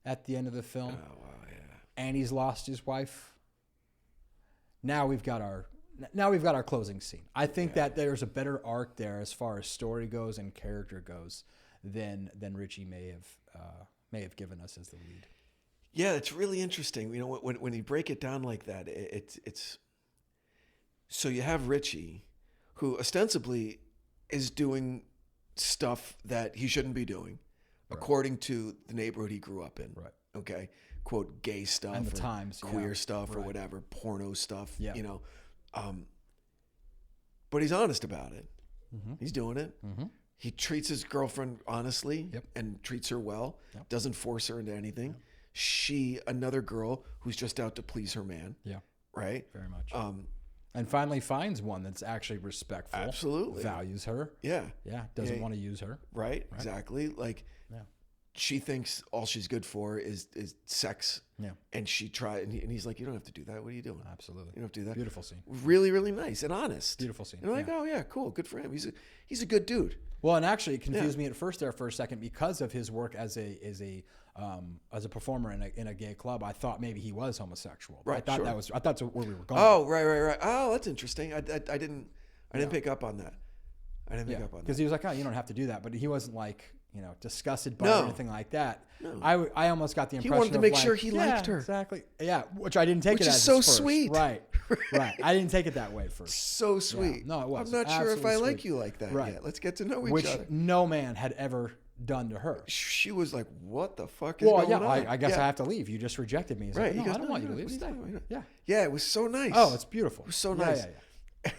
at the end of the film, and he's lost his wife, now we've got our closing scene. I think that there's a better arc there as far as story goes and character goes than Richie may have given us as the lead. Yeah, it's really interesting. When you break it down like that, it's so you have Richie, who ostensibly is doing stuff that he shouldn't be doing, according to the neighborhood he grew up in. Right. Okay. Quote, gay stuff, and the times, queer stuff, or whatever, porno stuff. But he's honest about it. He's doing it. He treats his girlfriend honestly and treats her well. Doesn't force her into anything. She, another girl who's just out to please her man. Yeah. Right. Very much. And finally finds one that's actually respectful. Absolutely. Values her. Yeah. Yeah. Doesn't want to use her. Right. Exactly. Like, she thinks all she's good for is sex. Yeah. And she tried, and he's like, you don't have to do that. What are you doing? Absolutely. You don't have to do that. Beautiful scene. Really, really nice and honest. Beautiful scene. And like, oh yeah, cool. Good for him. He's a good dude. Well, and actually it confused me at first there for a second because of his work as a performer in a gay club. I thought maybe he was homosexual. Right. I thought that's where we were going. Oh, right. Oh, that's interesting. I didn't pick up on that. I didn't pick up on that. Because he was like, oh, you don't have to do that. But he wasn't like, disgusted by it or anything like that. No. I almost got the impression he wanted to make sure he liked her. Exactly. Yeah, which I didn't take it as. Which is so first. sweet. Right. I didn't take it that way first. So sweet. Yeah. No, it was. I'm not sure if I like you like that yet. Let's get to know each other. Which no man had ever done to her. She was like, "What the fuck is going on?" I guess I have to leave. You just rejected me. He's right. like, no, Goes, I don't want you to leave. Stay. Yeah. Yeah, it was so nice. Oh, it's beautiful. It was so nice. Yeah.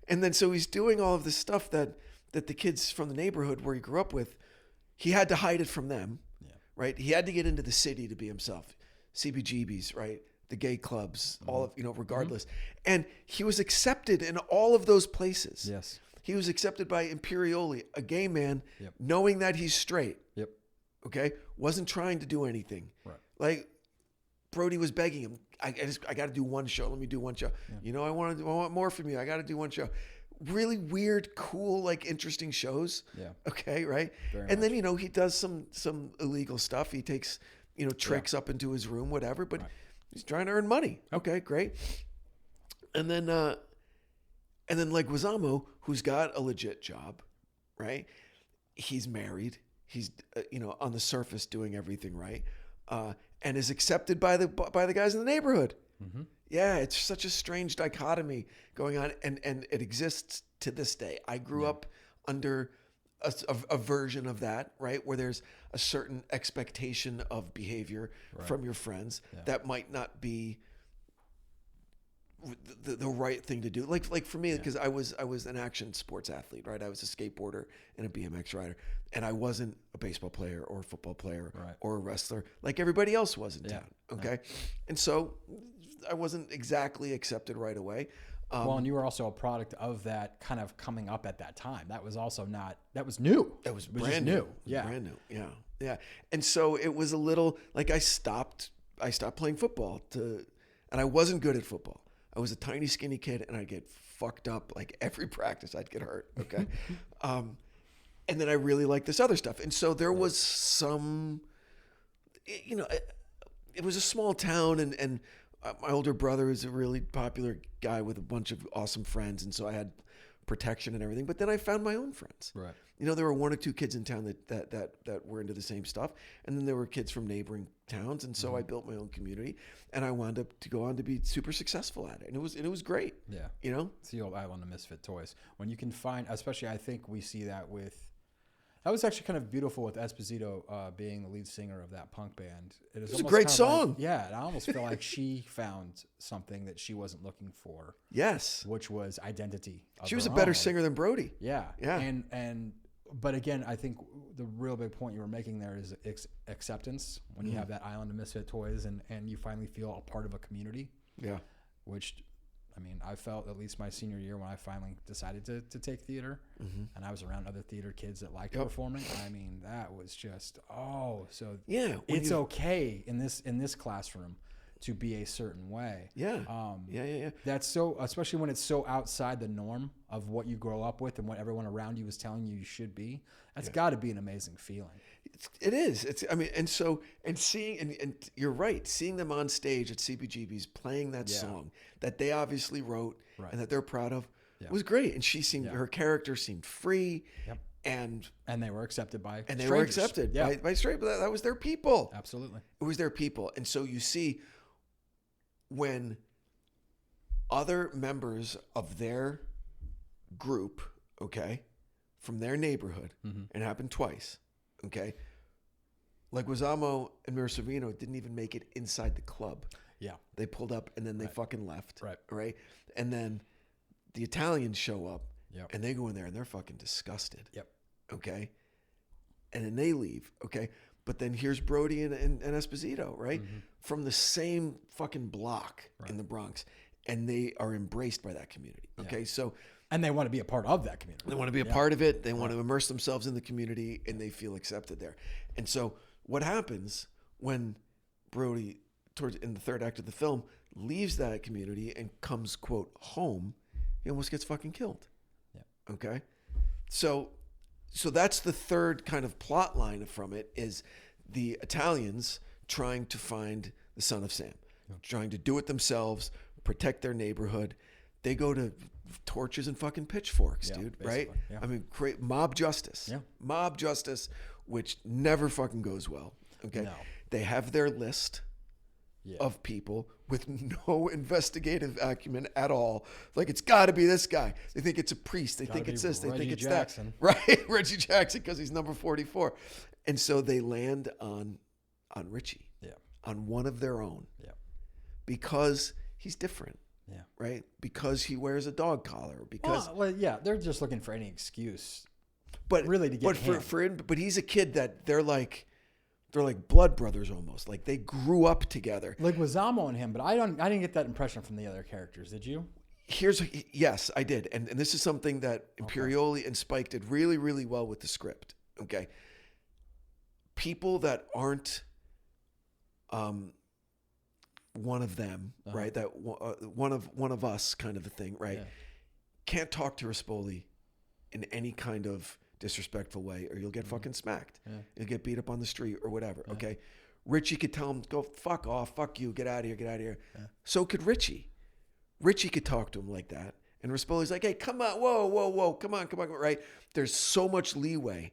And then so he's doing all of this stuff that the kids from the neighborhood where he grew up with, he had to hide it from them, right? He had to get into the city to be himself. CBGBs, right? The gay clubs, all of, regardless. And he was accepted in all of those places. Yes. He was accepted by Imperioli, a gay man, knowing that he's straight. Yep. Okay? Wasn't trying to do anything. Right. Like, Brody was begging him, I got to do one show. Let me do one show. Yeah. I want more from you. I got to do one show. Really weird, cool, like interesting shows. Yeah. Okay, right? Very much. Then, he does some illegal stuff. He takes, tricks up into his room, whatever, but he's trying to earn money. Okay, great. And then Leguizamo, who's got a legit job, right? He's married. He's, on the surface doing everything right. And is accepted by the guys in the neighborhood. Mm-hmm. Yeah, it's such a strange dichotomy going on, and it exists to this day. I grew up under a version of that, right, where there's a certain expectation of behavior from your friends that might not be the right thing to do. Like for me, because I was an action sports athlete, right? I was a skateboarder and a BMX rider, and I wasn't a baseball player or a football player or a wrestler like everybody else was in town. Okay, and so I wasn't exactly accepted right away. And you were also a product of that kind of coming up at that time. That was also that was new. That was brand new. Yeah. Brand new. Yeah. Yeah. And so it was a little like I stopped playing football and I wasn't good at football. I was a tiny, skinny kid and I'd get fucked up like every practice. I'd get hurt. Okay. And then I really liked this other stuff. And so there was some, it was a small town and my older brother is a really popular guy with a bunch of awesome friends. And so I had protection and everything, but then I found my own friends. Right. There were one or two kids in town that were into the same stuff. And then there were kids from neighboring towns. And so I built my own community and I wound up to go on to be super successful at it. And it was great. Yeah. It's the old Island of Misfit Toys. When you can find, especially I think we see that that was actually kind of beautiful with Esposito being the lead singer of that punk band. It was a great song. And I almost feel like she found something that she wasn't looking for. Yes. Which was identity. She was a better singer than Brody. Yeah. Yeah. But again, I think the real big point you were making there is acceptance. When you have that Island of Misfit Toys and you finally feel a part of a community. Yeah. Which, I felt at least my senior year when I finally decided to take theater and I was around other theater kids that liked performing. That was just, it's okay in this classroom to be a certain way. Yeah. That's so, especially when it's so outside the norm of what you grow up with and what everyone around you is telling you should be. That's got to be an amazing feeling. It is. And you're right. Seeing them on stage at CBGB's playing that song that they obviously wrote and that they're proud of was great. And she seemed, her character seemed free. Yep. And they were accepted by strangers. They were accepted by straight. But that was their people. Absolutely. It was their people. And so you see when other members of their group, from their neighborhood, and it happened twice, Leguizamo and Mira Sorvino didn't even make it inside the club. Yeah. They pulled up and then they fucking left. Right. And then the Italians show up and they go in there and they're fucking disgusted. Yep. Okay. And then they leave. Okay. But then here's Brody and Esposito, right? From the same fucking block in the Bronx. And they are embraced by that community. Okay. So. And they want to be a part of that community. They want to be a part of it. They want to immerse themselves in the community and they feel accepted there. And so what happens when Brody, in the third act of the film, leaves that community and comes, quote, home, he almost gets fucking killed. Yeah. Okay. So that's the third kind of plot line from it is the Italians trying to find the son of Sam, trying to do it themselves, protect their neighborhood. They go to torches and fucking pitchforks, dude, right? Yeah. Great mob justice. Yeah. Mob justice, which never fucking goes well. Okay. No. They have their list of people with no investigative acumen at all. Like, it's got to be this guy. They think it's a priest. They think it's this. They think it's Jackson. that. Right? Reggie Jackson, because he's number 44. And so they land on Richie. Yeah. On one of their own. Yeah. Because he's different. Yeah. Right? Because he wears a dog collar. Because they're just looking for any excuse. But really to get but he's a kid that they're like blood brothers almost. Like, they grew up together. Leguizamo and him, but I didn't get that impression from the other characters. Did you? Yes, I did. And this is something that Imperioli and Spike did really, really well with the script. Okay. People that aren't one of them, right? That one of us kind of a thing, right? Yeah. Can't talk to Rispoli in any kind of disrespectful way, or you'll get fucking smacked. Yeah. You'll get beat up on the street or whatever. Yeah. Okay. Richie could tell him, go fuck off, fuck you, get out of here, get out of here. Yeah. So could Richie. Richie could talk to him like that. And Rispoli's like, hey, come on, whoa, come on, right? There's so much leeway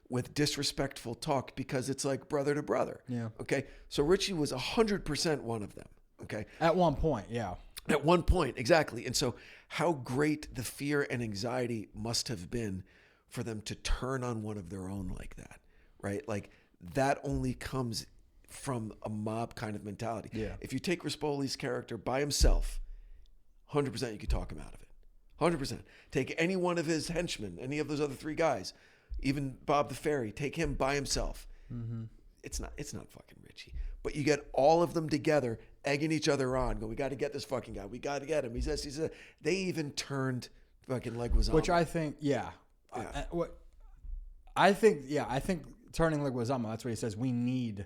with disrespectful talk because it's like brother to brother. Yeah. Okay. So Richie was 100% one of them. Okay. At one point, yeah. At one point, exactly. And so how great the fear and anxiety must have been for them to turn on one of their own like that, right? Like, that only comes from a mob kind of mentality. Yeah. If you take Rispoli's character by himself, 100% you could talk him out of it. 100%. Take any one of his henchmen, any of those other three guys, even Bob the Fairy, take him by himself. Mm-hmm. It's not fucking Richie. But you get all of them together, egging each other on, go, we got to get this fucking guy. We got to get him. He's this, he's that. They even turned fucking Leguizamo. Which I think, yeah. I think turning Leguizamo, that's what he says. We need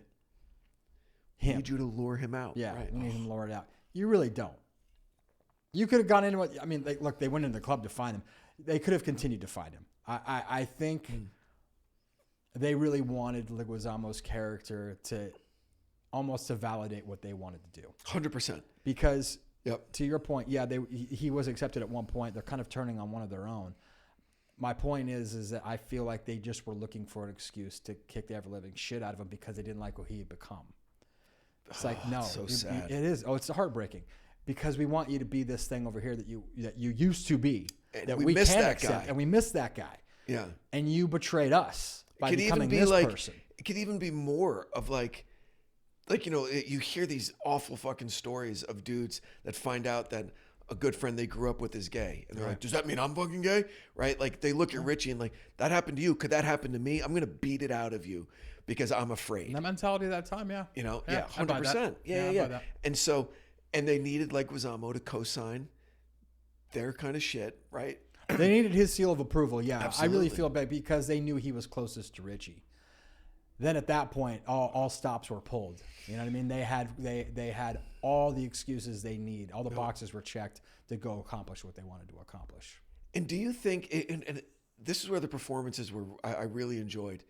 him. We need you to lure him out. Yeah, right. We need him lured out. You really don't. You could have gone into it. I mean, they went into the club to find him. They could have continued to find him. I think they really wanted Leguizamo's character to almost to validate what they wanted to do. 100%. Because to your point, he was accepted at one point. They're kind of turning on one of their own. My point is that I feel like they just were looking for an excuse to kick the ever-living shit out of him because they didn't like what he had become. It's like, no. So sad. It is. Oh, it's heartbreaking. Because we want you to be this thing over here that you used to be. And that we missed can that accept, guy. And we missed that guy. Yeah. And you betrayed us by becoming this person. It could even be more of like, you hear these awful fucking stories of dudes that find out that a good friend they grew up with is gay. And they're like, does that mean I'm fucking gay? Right? Like, they look at Richie and like, that happened to you. Could that happen to me? I'm going to beat it out of you because I'm afraid. And that mentality at that time, yeah. 100%. Yeah. And they needed Leguizamo to co-sign their kind of shit, right? They needed his seal of approval, yeah. Absolutely. I really feel bad because they knew he was closest to Richie. Then at that point, all stops were pulled. You know what I mean? They had all the excuses they need. All the boxes were checked to go accomplish what they wanted to accomplish. And do you think, and this is where the performances were, I really enjoyed.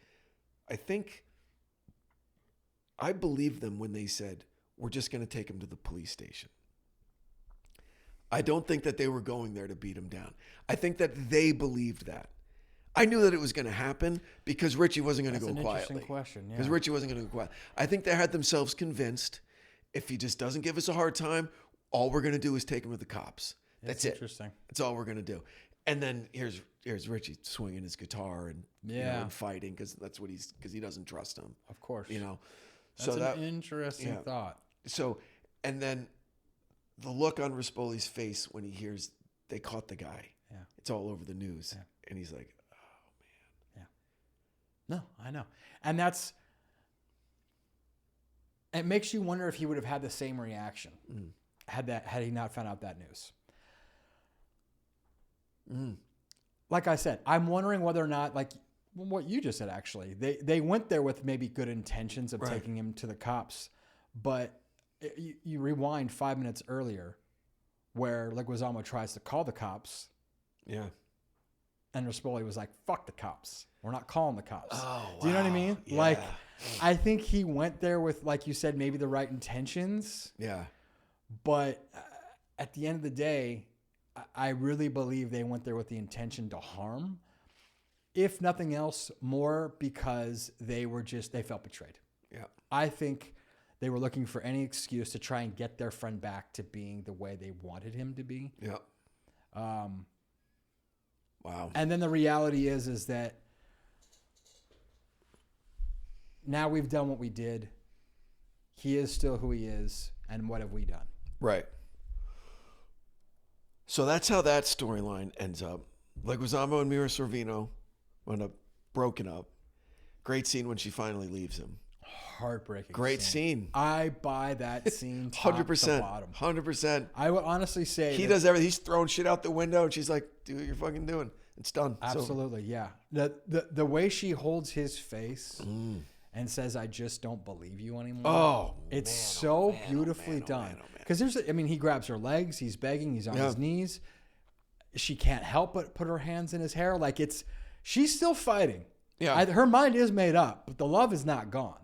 I believe them when they said, we're just going to take him to the police station. I don't think that they were going there to beat him down. I think that they believed that. I knew that it was going to happen because Richie wasn't going to go quietly. That's an interesting question, yeah. Because Richie wasn't going to go quiet. I think they had themselves convinced if he just doesn't give us a hard time, all we're going to do is take him to the cops. That's it. Interesting. That's all we're going to do. And then here's Richie swinging his guitar and, and fighting because he doesn't trust him. Of course. That's an interesting thought. So, and then the look on Rispoli's face when he hears they caught the guy. Yeah. It's all over the news. Yeah. And he's like, no, I know. And it makes you wonder if he would have had the same reaction had he not found out that news. Like I said, I'm wondering whether or not, like what you just said, actually, they went there with maybe good intentions of taking him to the cops, but you rewind 5 minutes earlier where Leguizamo tries to call the cops. Yeah. And Rispoli was like, fuck the cops. We're not calling the cops. Oh, Do you know what I mean? Yeah. Like, I think he went there with, like you said, maybe the right intentions. Yeah. But at the end of the day, I really believe they went there with the intention to harm. If nothing else, more because they felt betrayed. Yeah. I think They were looking for any excuse to try and get their friend back to being the way they wanted him to be. Yeah. Wow. And then the reality is that now we've done what we did. He is still who he is, and what have we done? Right. So that's how that storyline ends up. Leguizamo and Mira Sorvino end up broken up. Great scene when she finally leaves him. Heartbreaking. Great scene. I buy that scene. 100%. 100%. I would honestly say he does everything. He's throwing shit out the window, and she's like, "Do what you're fucking doing. It's done." Absolutely, yeah. The way she holds his face and says, "I just don't believe you anymore." Oh, it's so beautifully done. Because he grabs her legs. He's begging. He's on his knees. She can't help but put her hands in his hair. Like she's still fighting. Yeah. Her mind is made up, but the love is not gone.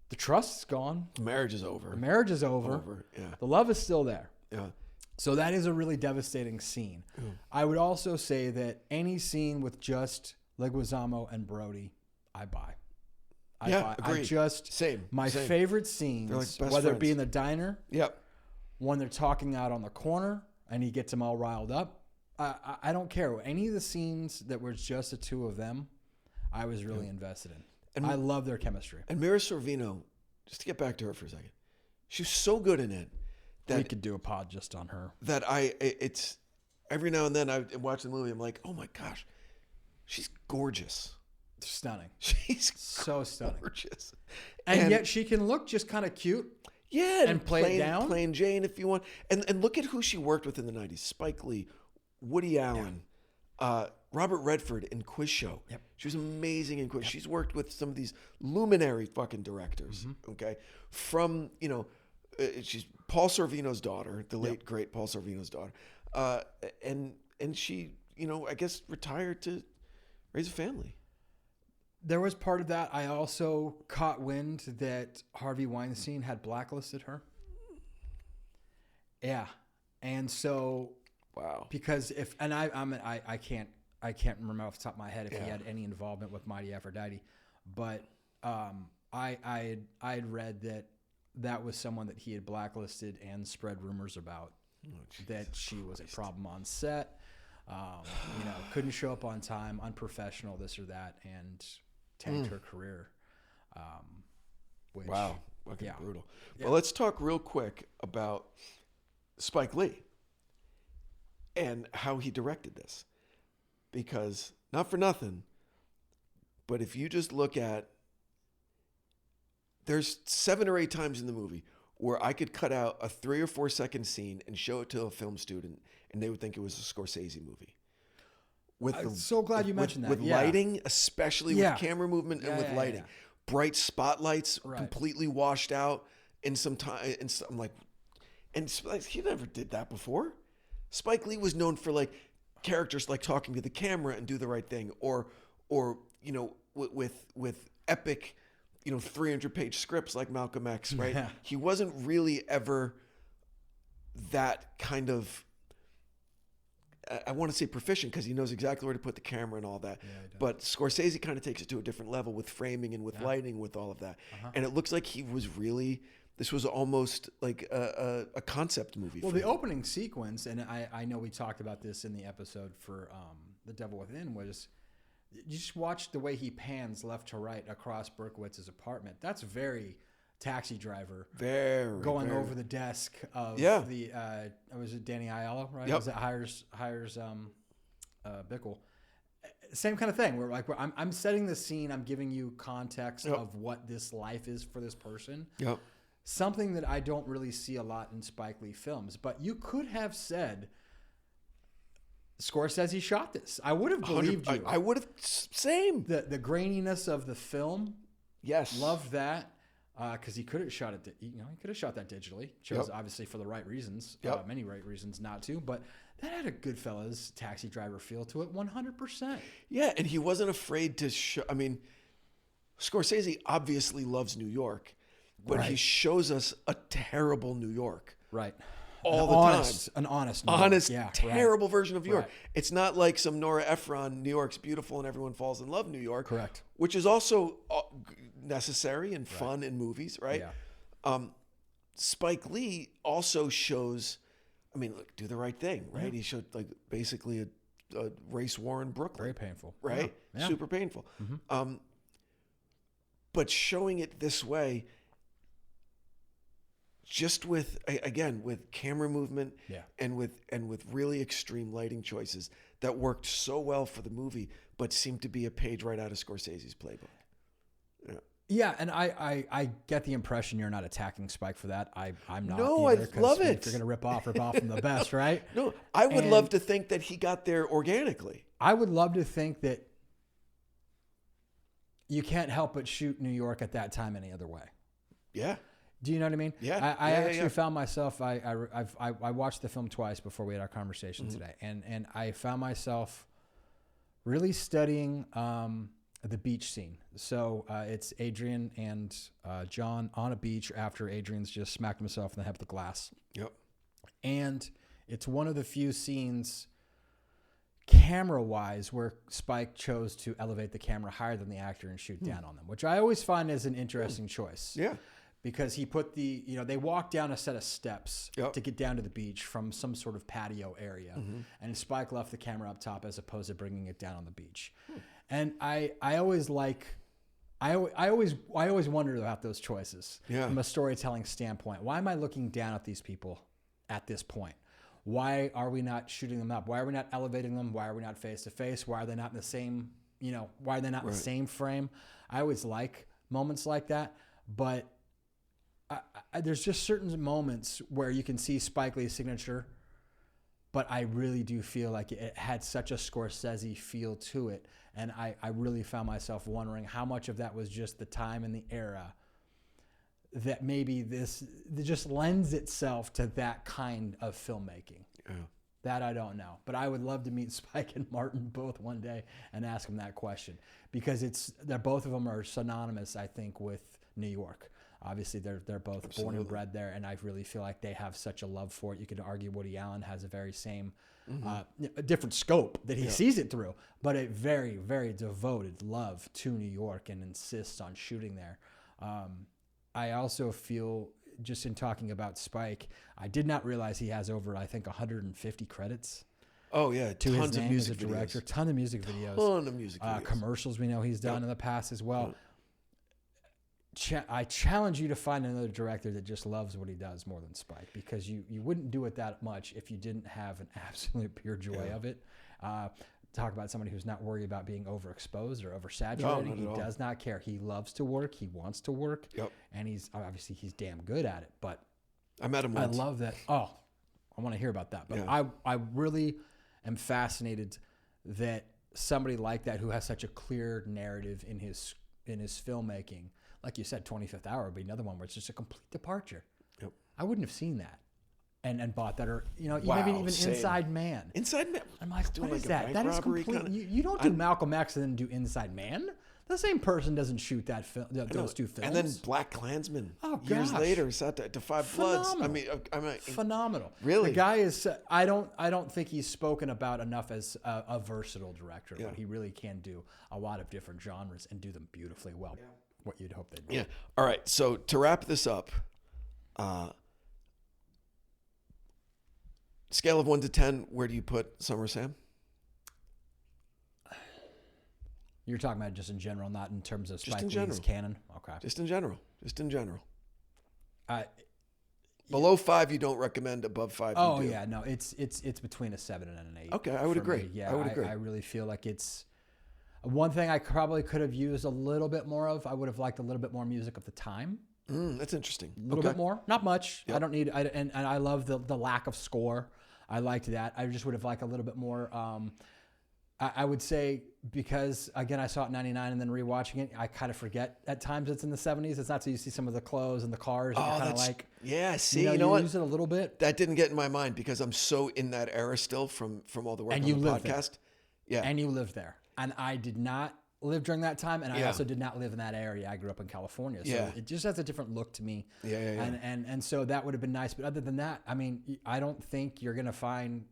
The trust is gone. The marriage is over. The marriage is over. Yeah. The love is still there. Yeah. So that is a really devastating scene. I would also say that any scene with just Leguizamo and Brody, I buy. Agreed. Same. My favorite scenes, like whether it be in the diner, yep, when they're talking out on the corner and he gets them all riled up, I don't care. Any of the scenes that were just the two of them, I was really invested in. And I love their chemistry. And Mira Sorvino, just to get back to her for a second, she was so good in it that we could do a pod just on her. That it's every now and then I watch the movie, I'm like, oh my gosh, she's gorgeous. Stunning. She's so stunning. Gorgeous. And yet she can look just kind of cute. Yeah. And play it down. Plain Jane if you want. And look at who she worked with in the 90s. Spike Lee, Woody Allen, Robert Redford in Quiz Show. Yep. She was amazing in Quiz. She's worked with some of these luminary fucking directors. Okay. From, she's Paul Sorvino's daughter, the late, great Paul Sorvino's daughter. And she, I guess retired to raise a family. There was part of that. I also caught wind that Harvey Weinstein had blacklisted her. Yeah. And so, wow. Because I can't remember off the top of my head if he had any involvement with Mighty Aphrodite, but I had read that was someone that he had blacklisted and spread rumors about, that she was a problem on set, couldn't show up on time, unprofessional, this or that, and tanked her career. Wow, fucking brutal. Yeah. Well, let's talk real quick about Spike Lee and how he directed this, because not for nothing, but if you just look at, there's 7 or 8 times in the movie where I could cut out a 3 or 4 second scene and show it to a film student and they would think it was a Scorsese movie. I'm so glad you mentioned that. With lighting, especially with camera movement and with lighting. Bright spotlights, completely washed out in some time. And I'm like, and he never did that before. Spike Lee was known for like characters like talking to the camera and do the right thing, or with epic, 300-page scripts like Malcolm X, right? Yeah. He wasn't really ever that kind of, I want to say proficient, because he knows exactly where to put the camera and all that. Yeah, but Scorsese kind of takes it to a different level with framing and with lighting, with all of that. And it looks like he was really, this was almost like a concept movie. Well, the opening sequence, and I know we talked about this in the episode for The Devil Within, was you just watch the way he pans left to right across Berkowitz's apartment. That's very Taxi Driver, going over the desk of the was it Danny Aiello, right? Yep. Was it hires Bickle? Same kind of thing. Where I'm setting the scene, I'm giving you context of what this life is for this person. Yep. Something that I don't really see a lot in Spike Lee films. But you could have said, Scorsese shot this. I would have believed you. I would have, same. The graininess of the film. Yes. Loved that. Because he could have shot it, he could have shot that digitally. Chose obviously for the right reasons, many right reasons not to. But that had a Goodfellas Taxi Driver feel to it, 100%. Yeah, and he wasn't afraid to show. I mean, Scorsese obviously loves New York, but he shows us a terrible New York, right? All the time, an honest, terrible version of New York. It's not like some Nora Ephron, New York's beautiful and everyone falls in love, New York. Correct. Which is also necessary and fun in movies, right? Spike Lee also shows, I mean, look, Do the Right Thing, right? Yeah. He showed like basically a race war in Brooklyn. Very painful. Right? Yeah. Super painful. But showing it this way, just with, again, with camera movement and with really extreme lighting choices that worked so well for the movie, but seemed to be a page right out of Scorsese's playbook. Yeah, and I get the impression you're not attacking Spike for that. I'm not. No, either, I love it. If you're gonna rip off from the best, right? No, I would love to think that he got there organically. I would love to think that you can't help but shoot New York at that time any other way. Yeah. Do you know what I mean? Yeah. I actually found myself. I watched the film twice before we had our conversation today, and I found myself really studying the beach scene. So it's Adrian and John on a beach after Adrian's just smacked himself in the head with a glass. Yep. And it's one of the few scenes, camera-wise, where Spike chose to elevate the camera higher than the actor and shoot down on them, which I always find is an interesting choice. Yeah. Because he put they walk down a set of steps to get down to the beach from some sort of patio area. And Spike left the camera up top as opposed to bringing it down on the beach. And I always wondered about those choices from a storytelling standpoint. Why am I looking down at these people at this point? Why are we not shooting them up? Why are we not elevating them? Why are we not face to face? Why are they not in the same, why are they not in the same frame? I always like moments like that, but there's just certain moments where you can see Spike Lee's signature, but I really do feel like it had such a Scorsese feel to it. And I really found myself wondering how much of that was just the time and the era that maybe this just lends itself to that kind of filmmaking. Yeah. That I don't know. But I would love to meet Spike and Martin both one day and ask them that question, because both of them are synonymous, I think, with New York. Obviously, they're both born and bred there, and I really feel like they have such a love for it. You could argue Woody Allen has a very same, a different scope that he sees it through, but a very, very devoted love to New York and insists on shooting there. I also feel, just in talking about Spike, I did not realize he has over, I think, 150 credits. Oh, yeah. To Tons his name of music as a director. videos. Ton of music videos. Ton of music videos. Commercials we know he's done in the past as well. I challenge you to find another director that just loves what he does more than Spike, because you wouldn't do it that much if you didn't have an absolute pure joy of it. Talk about somebody who's not worried about being overexposed or oversaturated. He does not care. He loves to work. He wants to work. And he's damn good at it. But I met him once. I love that. Oh, I want to hear about that. But I really am fascinated that somebody like that, who has such a clear narrative in his filmmaking, like you said, 25th Hour would be another one where it's just a complete departure. I wouldn't have seen that and bought that, or maybe even same. Inside Man. Inside Man. I'm like, what is that? That is complete. Kinda. You don't do Malcolm X and then do Inside Man. The same person doesn't shoot that film. Those two films. And then Black Klansman. Oh, years gosh. later, sat to Five Bloods. I mean, phenomenal. Really, the guy is. I don't think he's spoken about enough as a versatile director, but he really can do a lot of different genres and do them beautifully well. What you'd hope they'd do. Yeah. All right. So to wrap this up, scale of 1 to 10, where do you put Summer Sam? You're talking about just in general, not in terms of Spike Lee's canon? Okay. Just in general. Below 5, you don't recommend. Above 5, you do. Yeah. No, it's between a 7 and an 8. Okay, I would agree. Me. Yeah, I would agree. I really feel like it's one thing I probably could have used a little bit more of. I would have liked a little bit more music of the time. That's interesting. A little bit more, not much. Yep. I don't need. And I love the lack of score. I liked that. I just would have liked a little bit more. I would say, because again I saw it in '99 and then rewatching it, I kind of forget at times it's in the '70s. It's not so you see some of the clothes and the cars. And you're kind of like, see, you know what? Use it a little bit. That didn't get in my mind because I'm so in that era still from all the work and on you the lived podcast. There. Yeah, and you lived there, and I did not live during that time, and I also did not live in that area. I grew up in California, so it just has a different look to me. And so that would have been nice. But other than that, I mean, I don't think you're gonna find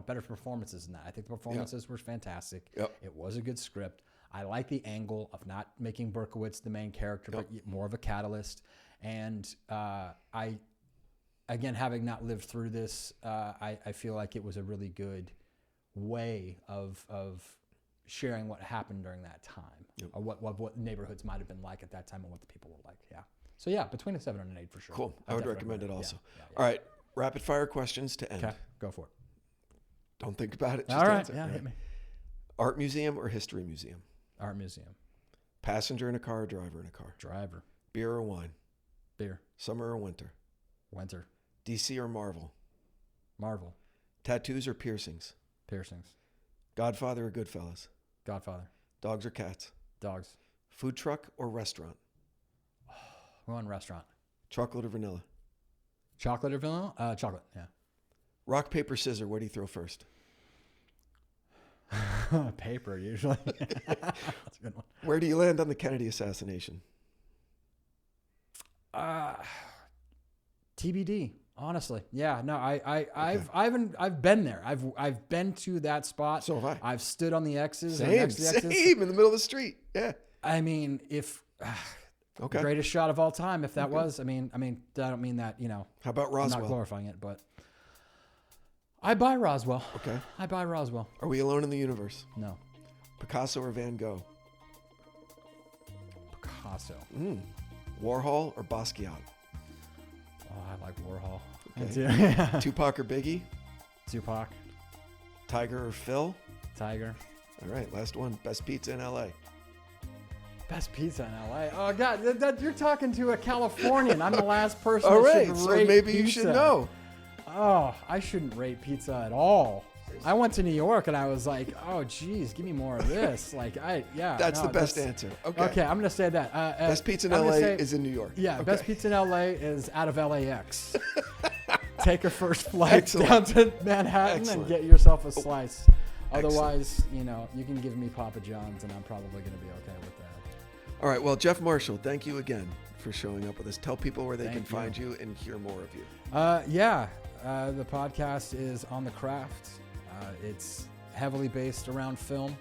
better performances than that. I think the performances were fantastic. It was a good script. I like the angle of not making Berkowitz the main character, but more of a catalyst. And again, having not lived through this, I feel like it was a really good way of sharing what happened during that time, or what neighborhoods might have been like at that time and what the people were like. Yeah. So yeah, between a 7 and an 8 for sure. Cool. I would recommend it also. Yeah. All right. Rapid fire questions to end. Okay, go for it. Don't think about it. Just All right. answer. Yeah, hit me. Art museum or history museum? Art museum. Passenger in a car or driver in a car? Driver. Beer or wine? Beer. Summer or winter? Winter. DC or Marvel? Marvel. Tattoos or piercings? Piercings. Godfather or Goodfellas? Godfather. Dogs or cats? Dogs. Food truck or restaurant? We're on restaurant. Chocolate or vanilla? Chocolate or vanilla? Chocolate, yeah. Rock, paper, scissors. What do you throw first? Paper, usually. That's a good one. Where do you land on the Kennedy assassination? TBD. Honestly, yeah. No, I've been there. I've been to that spot. So have I. I've stood on the X's. Same, next to the X's. in the middle of the street. Yeah. I mean, if Okay. greatest shot of all time, if that was. I mean, I don't mean that. How about I'm Roswell? not glorifying it, but I buy Roswell. Okay. I buy Roswell. Are we alone in the universe? No. Picasso or Van Gogh? Picasso. Warhol or Basquiat? Oh, I like Warhol. Okay. Tupac or Biggie? Tupac. Tiger or Phil? Tiger. All right, last one. Best pizza in LA? Best pizza in LA. Oh God, you're talking to a Californian. I'm the last person. All that right, should so rate maybe pizza. you should know. Oh, I shouldn't rate pizza at all. I went to New York and I was like, oh geez, give me more of this. That's the best answer. Okay. Okay, I'm gonna say that. Best pizza in LA is in New York. Yeah, okay. Best pizza in LA is out of LAX. Take a first flight down to Manhattan and get yourself a slice. Otherwise, you can give me Papa John's and I'm probably gonna be okay with that. All right. Well, Jeff Marshall, thank you again for showing up with us. Tell people where they can Thank you. find you and hear more of you. The podcast is On the Craft. It's heavily based around film,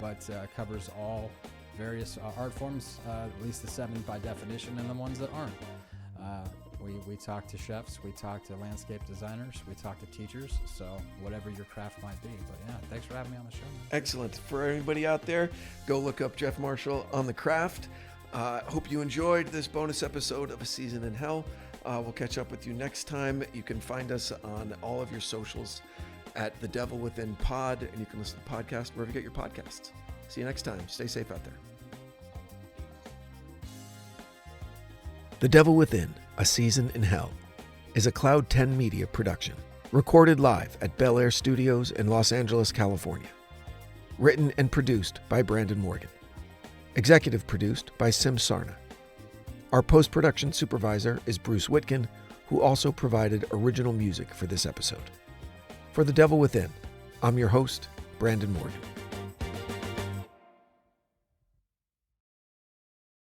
but covers all various art forms, at least the 7 by definition, and the ones that aren't. We talk to chefs, we talk to landscape designers, we talk to teachers, so whatever your craft might be. But yeah, thanks for having me on the show. Excellent. For anybody out there, go look up Jeff Marshall On the Craft. Hope you enjoyed this bonus episode of A Season in Hell. We'll catch up with you next time. You can find us on all of your socials at The Devil Within Pod, and you can listen to the podcast wherever you get your podcasts. See you next time. Stay safe out there. The Devil Within, A Season in Hell, is a Cloud 10 Media production, recorded live at Bel Air Studios in Los Angeles, California. Written and produced by Branden Morgan. Executive produced by Sim Sarna. Our post-production supervisor is Bruce Whitkin, who also provided original music for this episode. For The Devil Within, I'm your host, Branden Morgan.